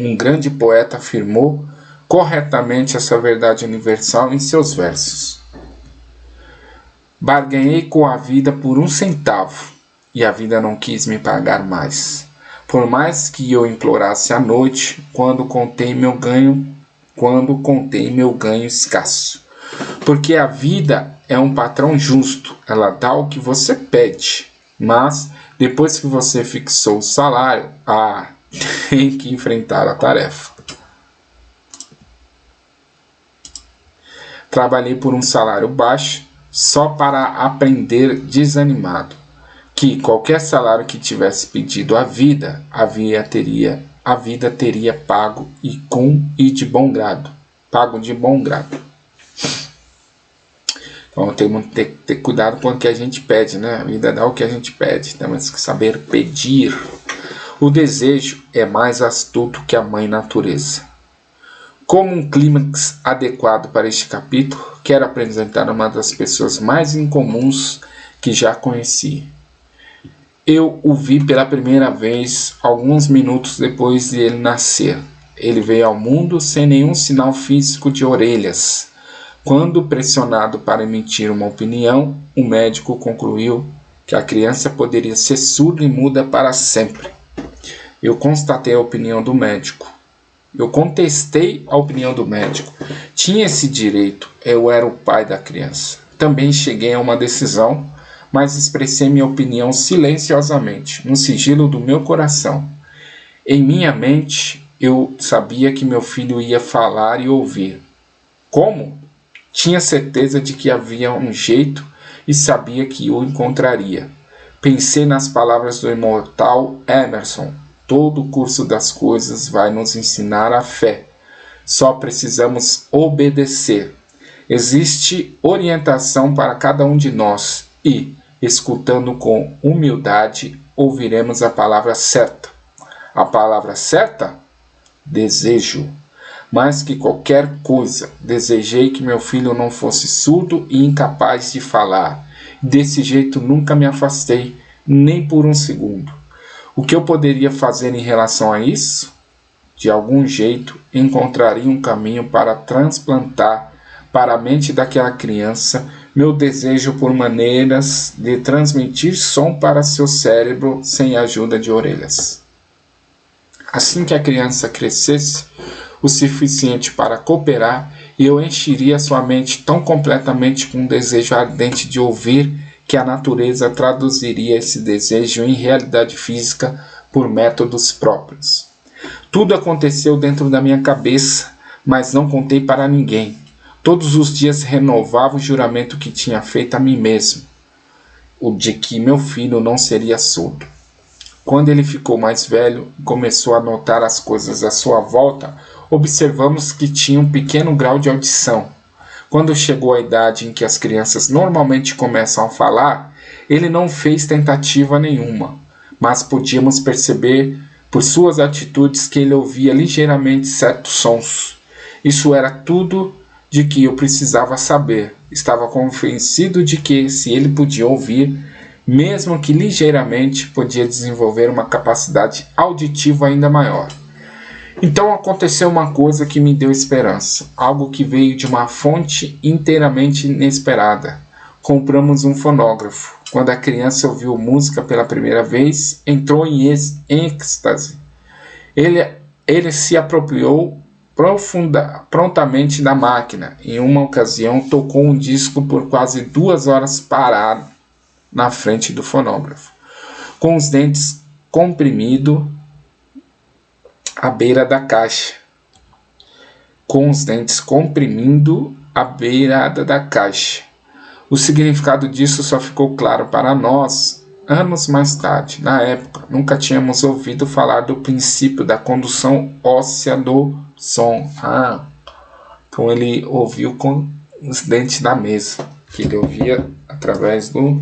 Um grande poeta afirmou corretamente essa verdade universal em seus versos. Barganhei com a vida por 1 centavo, e a vida não quis me pagar mais. Por mais que eu implorasse à noite, quando contei meu ganho escasso. Porque a vida é um patrão justo, ela dá o que você pede, mas depois que você fixou o salário, tem que enfrentar a tarefa. Trabalhei por um salário baixo, só para aprender desanimado, que qualquer salário que tivesse pedido à vida, a vida teria pago de bom grado. Pago de bom grado. Então temos que ter cuidado com o que a gente pede, né? A vida dá o que a gente pede, temos que saber pedir. O desejo é mais astuto que a mãe natureza. Como um clímax adequado para este capítulo, quero apresentar uma das pessoas mais incomuns que já conheci. Eu o vi pela primeira vez alguns minutos depois de ele nascer. Ele veio ao mundo sem nenhum sinal físico de orelhas. Quando pressionado para emitir uma opinião, o médico concluiu que a criança poderia ser surda e muda para sempre. Eu constatei a opinião do médico. Eu contestei a opinião do médico. Tinha esse direito, eu era o pai da criança. Também cheguei a uma decisão, mas expressei minha opinião silenciosamente, no sigilo do meu coração. Em minha mente, eu sabia que meu filho ia falar e ouvir. Como? Tinha certeza de que havia um jeito e sabia que o encontraria. Pensei nas palavras do imortal Emerson. Todo o curso das coisas vai nos ensinar a fé. Só precisamos obedecer. Existe orientação para cada um de nós e, escutando com humildade, ouviremos a palavra certa. A palavra certa? Desejo. Mais que qualquer coisa, desejei que meu filho não fosse surdo e incapaz de falar. Desse jeito nunca me afastei, nem por um segundo. O que eu poderia fazer em relação a isso? de algum jeito, encontraria um caminho para transplantar para a mente daquela criança meu desejo por maneiras de transmitir som para seu cérebro sem a ajuda de orelhas. Assim que a criança crescesse o suficiente para cooperar, eu encheria sua mente tão completamente com um desejo ardente de ouvir que a natureza traduziria esse desejo em realidade física por métodos próprios. Tudo aconteceu dentro da minha cabeça, mas não contei para ninguém. Todos os dias renovava o juramento que tinha feito a mim mesmo, o de que meu filho não seria surdo. Quando ele ficou mais velho e começou a notar as coisas à sua volta, observamos que tinha um pequeno grau de audição. Quando chegou a idade em que as crianças normalmente começam a falar, ele não fez tentativa nenhuma, mas podíamos perceber por suas atitudes que ele ouvia ligeiramente certos sons. Isso era tudo de que eu precisava saber. Estava convencido de que, se ele podia ouvir, mesmo que ligeiramente, podia desenvolver uma capacidade auditiva ainda maior. Então aconteceu uma coisa que me deu esperança, algo que veio de uma fonte inteiramente inesperada. Compramos um fonógrafo. Quando a criança ouviu música pela primeira vez, entrou em êxtase. Ele se apropriou prontamente da máquina. Em uma ocasião, tocou um disco por quase 2 horas parado na frente do fonógrafo, com os dentes comprimidos à beira da caixa. O significado disso só ficou claro para nós anos mais tarde. Na época, nunca tínhamos ouvido falar do princípio da condução óssea do som. Então ele ouviu com os dentes da mesa, que ele ouvia através do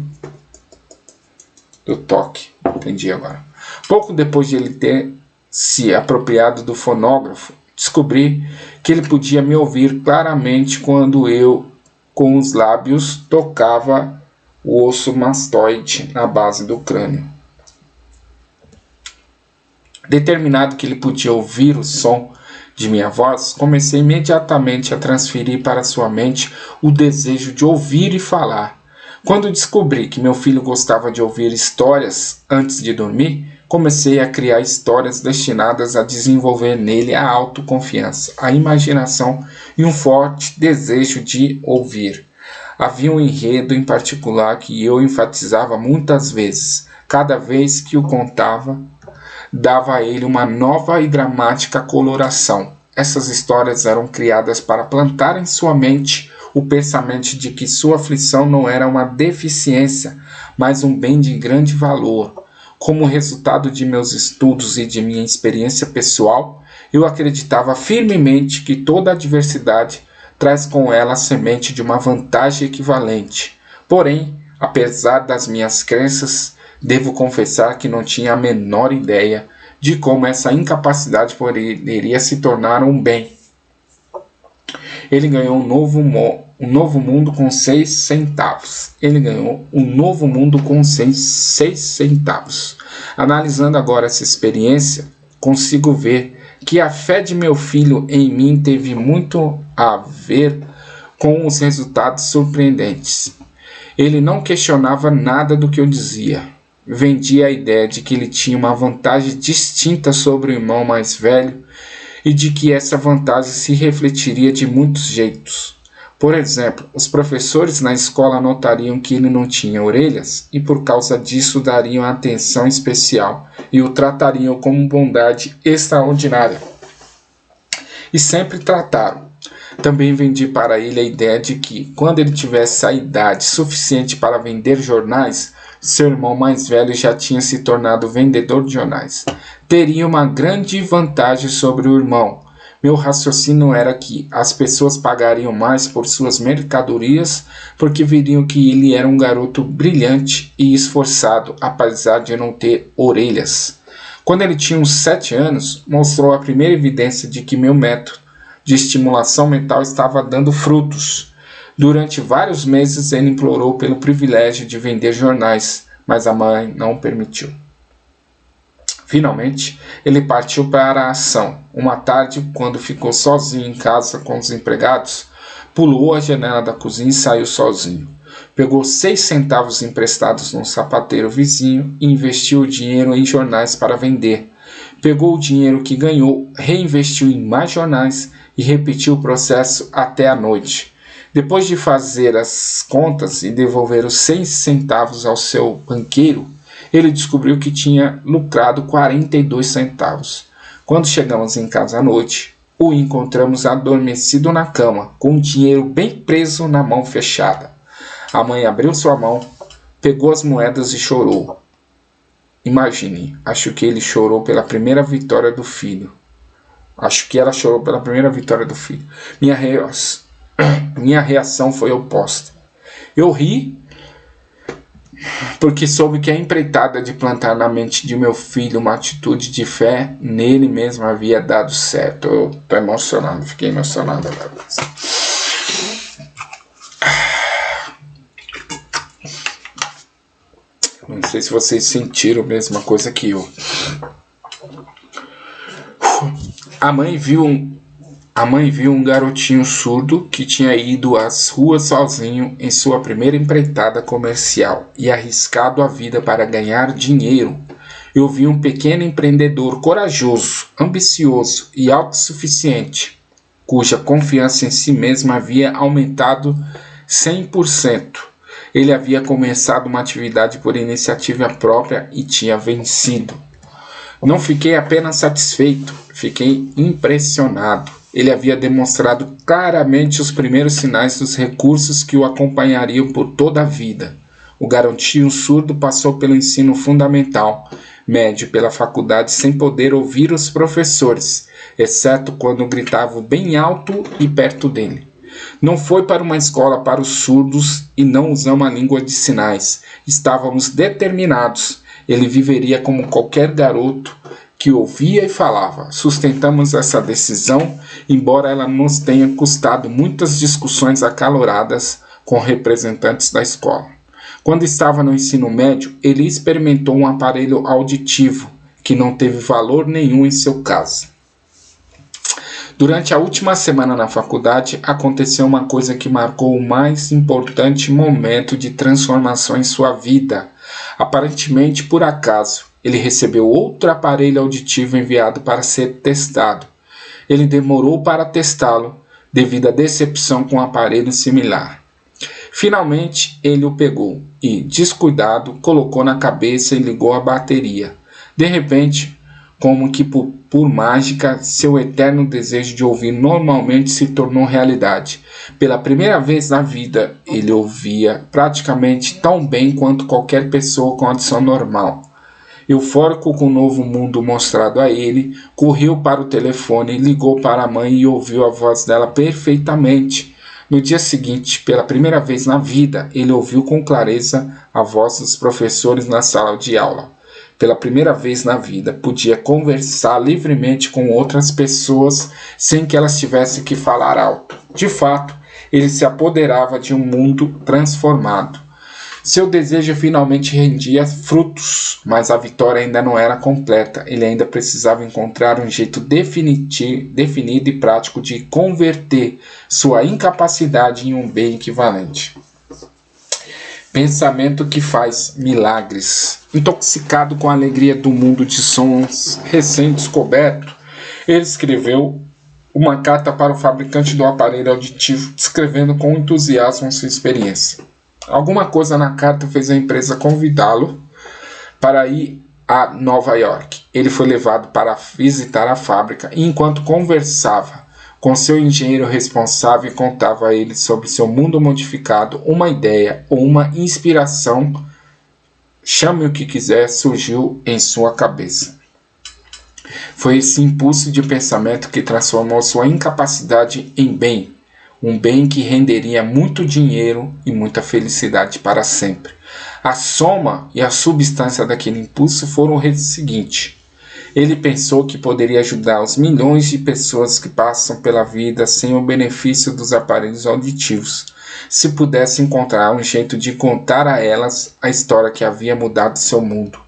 toque. Entendi agora. Pouco depois de ele ter se apropriado do fonógrafo, descobri que ele podia me ouvir claramente quando eu, com os lábios, tocava o osso mastoide na base do crânio. Determinado que ele podia ouvir o som de minha voz, comecei imediatamente a transferir para sua mente o desejo de ouvir e falar. Quando descobri que meu filho gostava de ouvir histórias antes de dormir, comecei a criar histórias destinadas a desenvolver nele a autoconfiança, a imaginação e um forte desejo de ouvir. Havia um enredo em particular que eu enfatizava muitas vezes. Cada vez que o contava, dava a ele uma nova e dramática coloração. Essas histórias eram criadas para plantar em sua mente o pensamento de que sua aflição não era uma deficiência, mas um bem de grande valor. Como resultado de meus estudos e de minha experiência pessoal, eu acreditava firmemente que toda adversidade traz com ela a semente de uma vantagem equivalente. Porém, apesar das minhas crenças, devo confessar que não tinha a menor ideia de como essa incapacidade poderia se tornar um bem. Ele ganhou um novo mundo com 6 centavos. Analisando agora essa experiência, consigo ver que a fé de meu filho em mim teve muito a ver com os resultados surpreendentes. Ele não questionava nada do que eu dizia. Vendia a ideia de que ele tinha uma vantagem distinta sobre o irmão mais velho e de que essa vantagem se refletiria de muitos jeitos. Por exemplo, os professores na escola notariam que ele não tinha orelhas e por causa disso dariam atenção especial e o tratariam como bondade extraordinária. E sempre trataram. Também vendi para ele a ideia de que, quando ele tivesse a idade suficiente para vender jornais, seu irmão mais velho já tinha se tornado vendedor de jornais. Teria uma grande vantagem sobre o irmão. Meu raciocínio era que as pessoas pagariam mais por suas mercadorias porque viriam que ele era um garoto brilhante e esforçado, apesar de não ter orelhas. Quando ele tinha uns 7 anos, mostrou a primeira evidência de que meu método de estimulação mental estava dando frutos. Durante vários meses ele implorou pelo privilégio de vender jornais, mas a mãe não permitiu. Finalmente, ele partiu para a ação. Uma tarde, quando ficou sozinho em casa com os empregados, pulou a janela da cozinha e saiu sozinho. Pegou 6 centavos emprestados num sapateiro vizinho e investiu o dinheiro em jornais para vender. Pegou o dinheiro que ganhou, reinvestiu em mais jornais e repetiu o processo até a noite. Depois de fazer as contas e devolver os 6 centavos ao seu banqueiro, ele descobriu que tinha lucrado 42 centavos. Quando chegamos em casa à noite, o encontramos adormecido na cama, com o dinheiro bem preso na mão fechada. A mãe abriu sua mão, pegou as moedas e chorou. Imagine, acho que ele chorou pela primeira vitória do filho. Acho que ela chorou pela primeira vitória do filho. Minha reação foi oposta. Eu ri porque soube que a empreitada de plantar na mente de meu filho uma atitude de fé nele mesmo havia dado certo. Eu tô emocionado, fiquei emocionado agora. Não sei se vocês sentiram a mesma coisa que eu. A mãe viu um garotinho surdo que tinha ido às ruas sozinho em sua primeira empreitada comercial e arriscado a vida para ganhar dinheiro. Eu vi um pequeno empreendedor corajoso, ambicioso e autossuficiente, cuja confiança em si mesmo havia aumentado 100%. Ele havia começado uma atividade por iniciativa própria e tinha vencido. Não fiquei apenas satisfeito, fiquei impressionado. Ele havia demonstrado claramente os primeiros sinais dos recursos que o acompanhariam por toda a vida. O garotinho surdo passou pelo ensino fundamental, médio pela faculdade sem poder ouvir os professores, exceto quando gritavam bem alto e perto dele. Não foi para uma escola para os surdos e não usamos a língua de sinais. Estávamos determinados. Ele viveria como qualquer garoto que ouvia e falava. Sustentamos essa decisão, embora ela nos tenha custado muitas discussões acaloradas com representantes da escola. Quando estava no ensino médio, ele experimentou um aparelho auditivo que não teve valor nenhum em seu caso. Durante a última semana na faculdade, aconteceu uma coisa que marcou o mais importante momento de transformação em sua vida. Aparentemente, por acaso, ele recebeu outro aparelho auditivo enviado para ser testado. Ele demorou para testá-lo, devido à decepção com um aparelho similar. Finalmente, ele o pegou e, descuidado, colocou na cabeça e ligou a bateria. De repente, como que por mágica, seu eterno desejo de ouvir normalmente se tornou realidade. Pela primeira vez na vida, ele ouvia praticamente tão bem quanto qualquer pessoa com audição normal. Eufórico com o novo mundo mostrado a ele, correu para o telefone, ligou para a mãe e ouviu a voz dela perfeitamente. No dia seguinte, pela primeira vez na vida, ele ouviu com clareza a voz dos professores na sala de aula. Pela primeira vez na vida, podia conversar livremente com outras pessoas sem que elas tivessem que falar alto. De fato, ele se apoderava de um mundo transformado. Seu desejo finalmente rendia frutos, mas a vitória ainda não era completa. Ele ainda precisava encontrar um jeito definido e prático de converter sua incapacidade em um bem equivalente. Pensamento que faz milagres. Intoxicado com a alegria do mundo de sons recém-descoberto, ele escreveu uma carta para o fabricante do aparelho auditivo, descrevendo com entusiasmo sua experiência. Alguma coisa na carta fez a empresa convidá-lo para ir a Nova York. Ele foi levado para visitar a fábrica e, enquanto conversava com seu engenheiro responsável e contava a ele sobre seu mundo modificado, uma ideia ou uma inspiração, chame o que quiser, surgiu em sua cabeça. Foi esse impulso de pensamento que transformou sua incapacidade em bem, um bem que renderia muito dinheiro e muita felicidade para sempre. A soma e a substância daquele impulso foram o seguinte: ele pensou que poderia ajudar os milhões de pessoas que passam pela vida sem o benefício dos aparelhos auditivos, se pudesse encontrar um jeito de contar a elas a história que havia mudado seu mundo.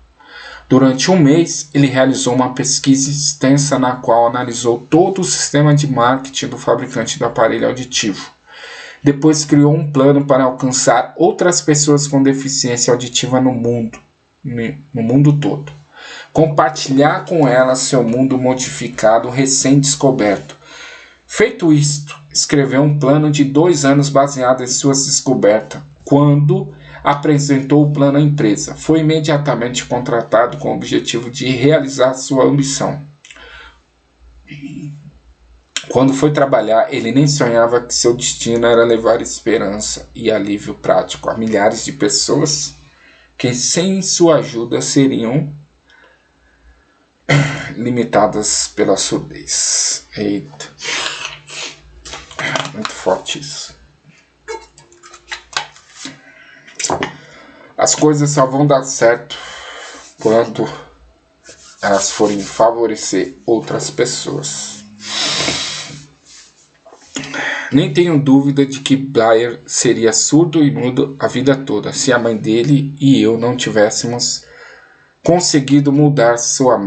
Durante um mês, ele realizou uma pesquisa extensa na qual analisou todo o sistema de marketing do fabricante do aparelho auditivo. Depois criou um plano para alcançar outras pessoas com deficiência auditiva no mundo todo. Compartilhar com elas seu mundo modificado recém-descoberto. Feito isto, escreveu um plano de 2 anos baseado em suas descobertas. Quando apresentou o plano à empresa, foi imediatamente contratado com o objetivo de realizar sua ambição. Quando foi trabalhar, ele nem sonhava que seu destino era levar esperança e alívio prático a milhares de pessoas que, sem sua ajuda, seriam limitadas pela surdez. Eita. Muito forte isso. As coisas só vão dar certo quando elas forem favorecer outras pessoas. Nem tenho dúvida de que Blair seria surdo e mudo a vida toda se a mãe dele e eu não tivéssemos conseguido moldar sua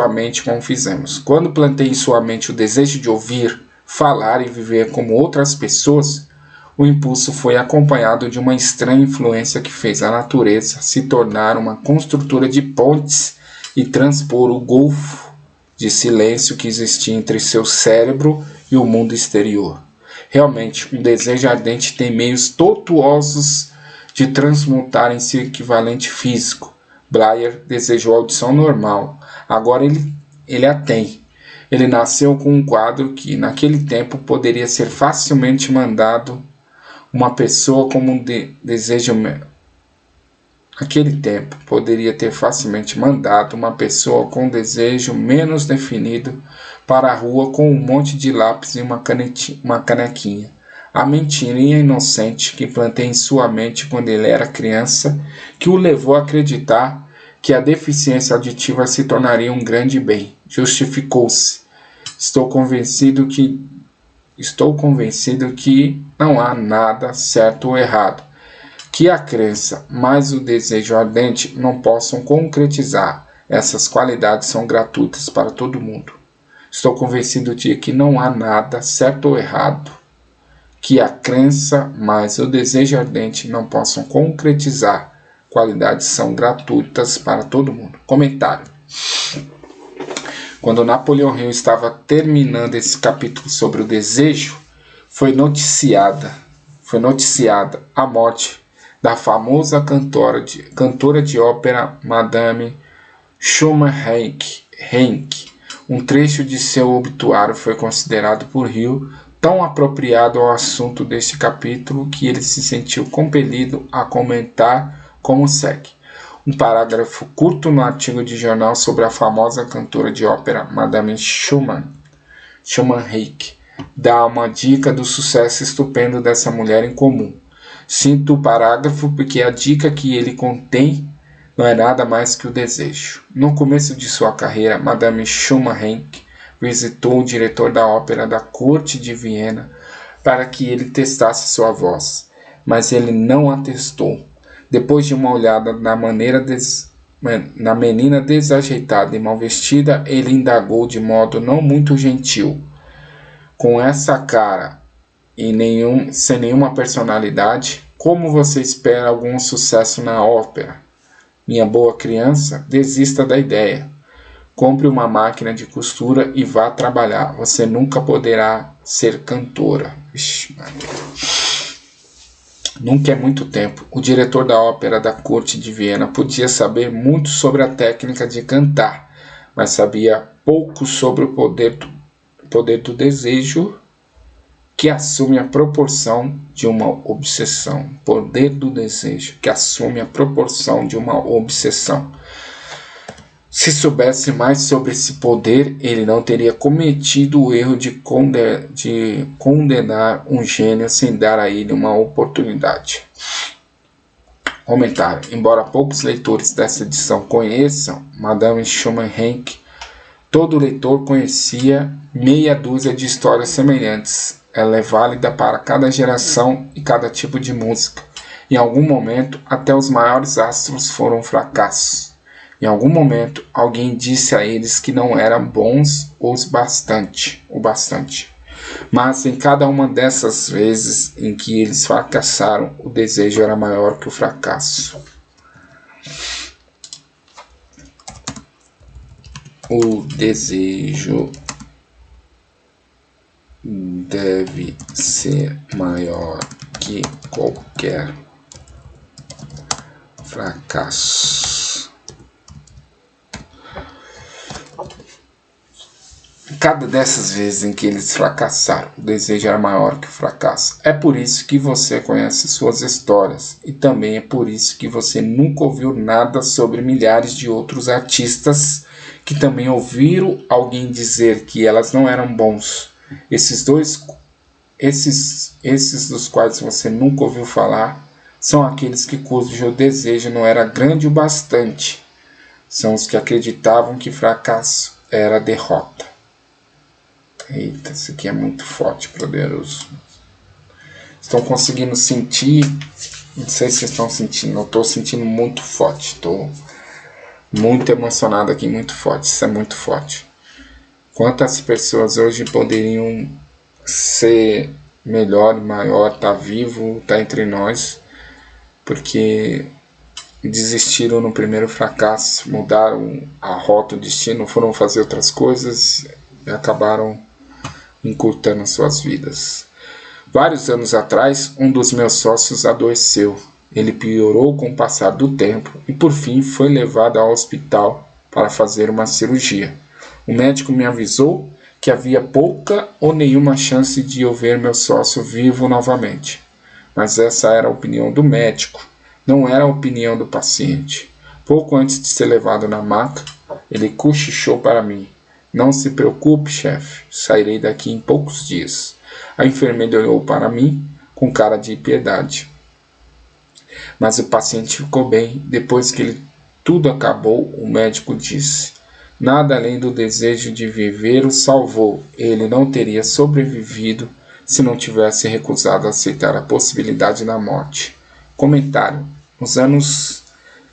mente como fizemos. Quando plantei em sua mente o desejo de ouvir, falar e viver como outras pessoas, o impulso foi acompanhado de uma estranha influência que fez a natureza se tornar uma construtora de pontes e transpor o golfo de silêncio que existia entre seu cérebro e o mundo exterior. Realmente, um desejo ardente tem meios tortuosos de transmutar em seu equivalente físico. Blair desejou a audição normal. Agora ele a tem. Ele nasceu com um quadro que, naquele tempo, poderia ser facilmente mandado uma pessoa como um desejo. Naquele tempo, poderia ter facilmente mandado uma pessoa com um desejo menos definido para a rua com um monte de lápis e uma canequinha. A mentirinha inocente que plantei em sua mente quando ele era criança, que o levou a acreditar que a deficiência auditiva se tornaria um grande bem. Justificou-se. Estou convencido que não há nada certo ou errado, que a crença mais o desejo ardente não possam concretizar. Essas qualidades são gratuitas para todo mundo. Estou convencido de que não há nada certo ou errado, que a crença mais o desejo ardente não possam concretizar. Qualidades são gratuitas para todo mundo. Comentário. Quando Napoleão Hill estava terminando esse capítulo sobre o desejo, foi noticiada a morte da famosa cantora de ópera Madame Schumann Heink. Um trecho de seu obituário foi considerado por Hill tão apropriado ao assunto deste capítulo que ele se sentiu compelido a comentar como segue. Um parágrafo curto no artigo de jornal sobre a famosa cantora de ópera Madame Schumann Heink dá uma dica do sucesso estupendo dessa mulher em comum. Sinto o parágrafo porque a dica que ele contém não é nada mais que o desejo. No começo de sua carreira, Madame Schumann Heink visitou o diretor da ópera da corte de Viena para que ele testasse sua voz, mas ele não a testou. Depois de uma olhada na menina desajeitada e mal vestida, ele indagou de modo não muito gentil: com essa cara e sem nenhuma personalidade, como você espera algum sucesso na ópera? Minha boa criança, desista da ideia. Compre uma máquina de costura e vá trabalhar. Você nunca poderá ser cantora. Ixi, nunca é muito tempo. O diretor da ópera da corte de Viena podia saber muito sobre a técnica de cantar, mas sabia pouco sobre o poder do desejo que assume a proporção de uma obsessão. Poder do desejo que assume a proporção de uma obsessão. Se soubesse mais sobre esse poder, ele não teria cometido o erro de condenar um gênio sem dar a ele uma oportunidade. Comentário. Embora poucos leitores dessa edição conheçam Madame Schumann Heink, todo leitor conhecia meia dúzia de histórias semelhantes. Ela é válida para cada geração e cada tipo de música. Em algum momento, até os maiores astros foram fracassos. Em algum momento, alguém disse a eles que não eram bons o bastante. Mas em cada uma dessas vezes em que eles fracassaram, o desejo era maior que o fracasso. O desejo deve ser maior que qualquer fracasso. Cada dessas vezes em que eles fracassaram, o desejo era maior que o fracasso. É por isso que você conhece suas histórias, e também é por isso que você nunca ouviu nada sobre milhares de outros artistas que também ouviram alguém dizer que elas não eram bons. Esses dos quais você nunca ouviu falar, são aqueles cujo desejo não era grande o bastante. São os que acreditavam que fracasso era derrota. Eita, isso aqui é muito forte, poderoso. Estão conseguindo sentir? Não sei se vocês estão sentindo. Eu estou sentindo muito forte. Estou muito emocionado aqui, muito forte. Isso é muito forte. Quantas pessoas hoje poderiam ser melhor e maior, estar vivo, estar entre nós, porque desistiram no primeiro fracasso, mudaram a rota, o destino, foram fazer outras coisas e acabaram encurtando suas vidas. Vários anos atrás, um dos meus sócios adoeceu. Ele piorou com o passar do tempo e por fim foi levado ao hospital para fazer uma cirurgia. O médico me avisou que havia pouca ou nenhuma chance de eu ver meu sócio vivo novamente. Mas essa era a opinião do médico, não era a opinião do paciente. Pouco antes de ser levado na maca, ele cochichou para mim: "Não se preocupe, chefe, sairei daqui em poucos dias." A enfermeira olhou para mim com cara de piedade. Mas o paciente ficou bem. Depois que tudo acabou, o médico disse: "Nada além do desejo de viver o salvou. Ele não teria sobrevivido se não tivesse recusado aceitar a possibilidade da morte." Comentário: nos anos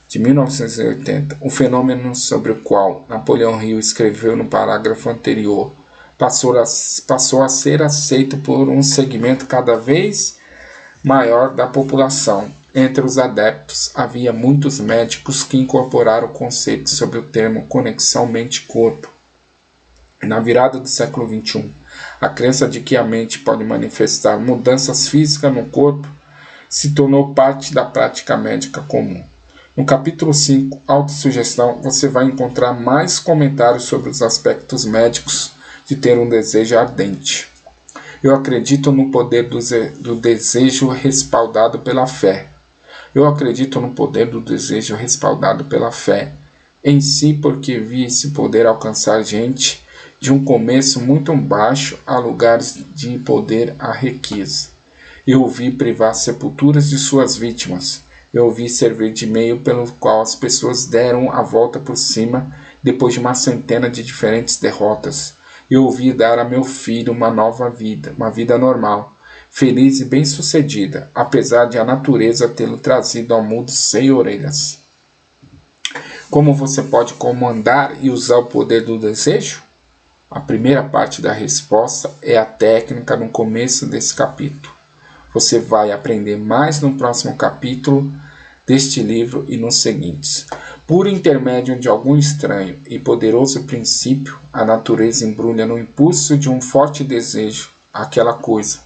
de 1980, o fenômeno sobre o qual Napoleão Hill escreveu no parágrafo anterior passou a ser aceito por um segmento cada vez maior da população. Entre os adeptos, havia muitos médicos que incorporaram o conceito sobre o termo conexão mente-corpo. Na virada do século XXI, a crença de que a mente pode manifestar mudanças físicas no corpo se tornou parte da prática médica comum. No capítulo 5, Autossugestão, você vai encontrar mais comentários sobre os aspectos médicos de ter um desejo ardente. Eu acredito no poder do desejo respaldado pela fé. Eu acredito no poder do desejo respaldado pela fé em si, porque vi esse poder alcançar gente de um começo muito baixo a lugares de poder à riqueza. Eu o vi privar sepulturas de suas vítimas. Eu o vi servir de meio pelo qual as pessoas deram a volta por cima depois de uma centena de diferentes derrotas. Eu o vi dar a meu filho uma nova vida, uma vida normal, feliz e bem-sucedida, apesar de a natureza tê-lo trazido ao mundo sem orelhas. Como você pode comandar e usar o poder do desejo? A primeira parte da resposta é a técnica no começo desse capítulo. Você vai aprender mais no próximo capítulo deste livro e nos seguintes. Por intermédio de algum estranho e poderoso princípio, a natureza embrulha no impulso de um forte desejo aquela coisa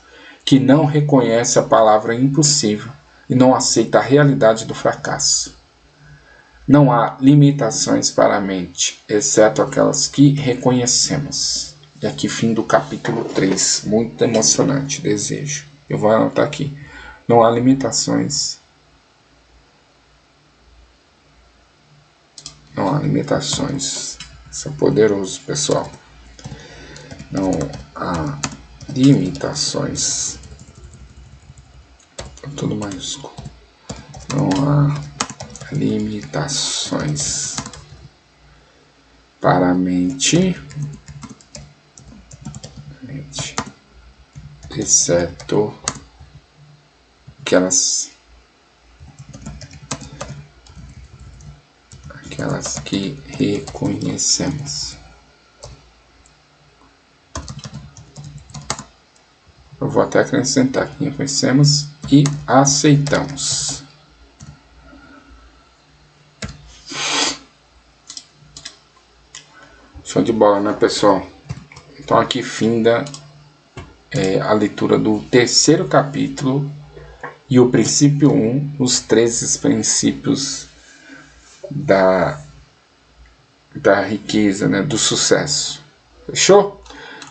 que não reconhece a palavra impossível e não aceita a realidade do fracasso. Não há limitações para a mente, exceto aquelas que reconhecemos. E aqui fim do capítulo 3, muito emocionante, desejo. Eu vou anotar aqui. Não há limitações. Não há limitações. Isso é poderoso, pessoal. Não há limitações. Tudo maiúsculo. Não há limitações para a mente, exceto aquelas das que reconhecemos. Eu vou até acrescentar que reconhecemos e aceitamos. Show de bola, né, pessoal? Então aqui finda a leitura do terceiro capítulo e o princípio 1, os 13 princípios da riqueza, né, do sucesso. Fechou?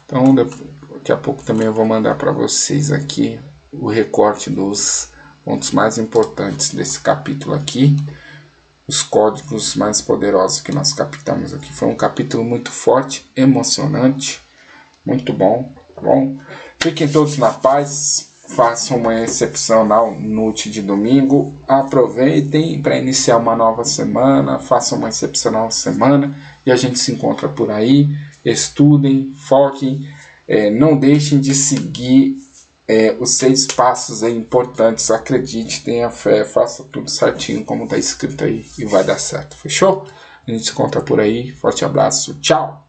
Então daqui a pouco também eu vou mandar para vocês aqui o recorte dos pontos mais importantes desse capítulo aqui, os códigos mais poderosos que nós captamos aqui. Foi um capítulo muito forte, emocionante, muito bom, tá bom? Fiquem todos na paz, façam uma excepcional noite de domingo, aproveitem para iniciar uma nova semana, façam uma excepcional semana e a gente se encontra por aí. Estudem, foquem, não deixem de seguir os 6 passos aí importantes. Acredite, tenha fé, faça tudo certinho como está escrito aí e vai dar certo. Fechou? A gente se encontra por aí. Forte abraço, tchau!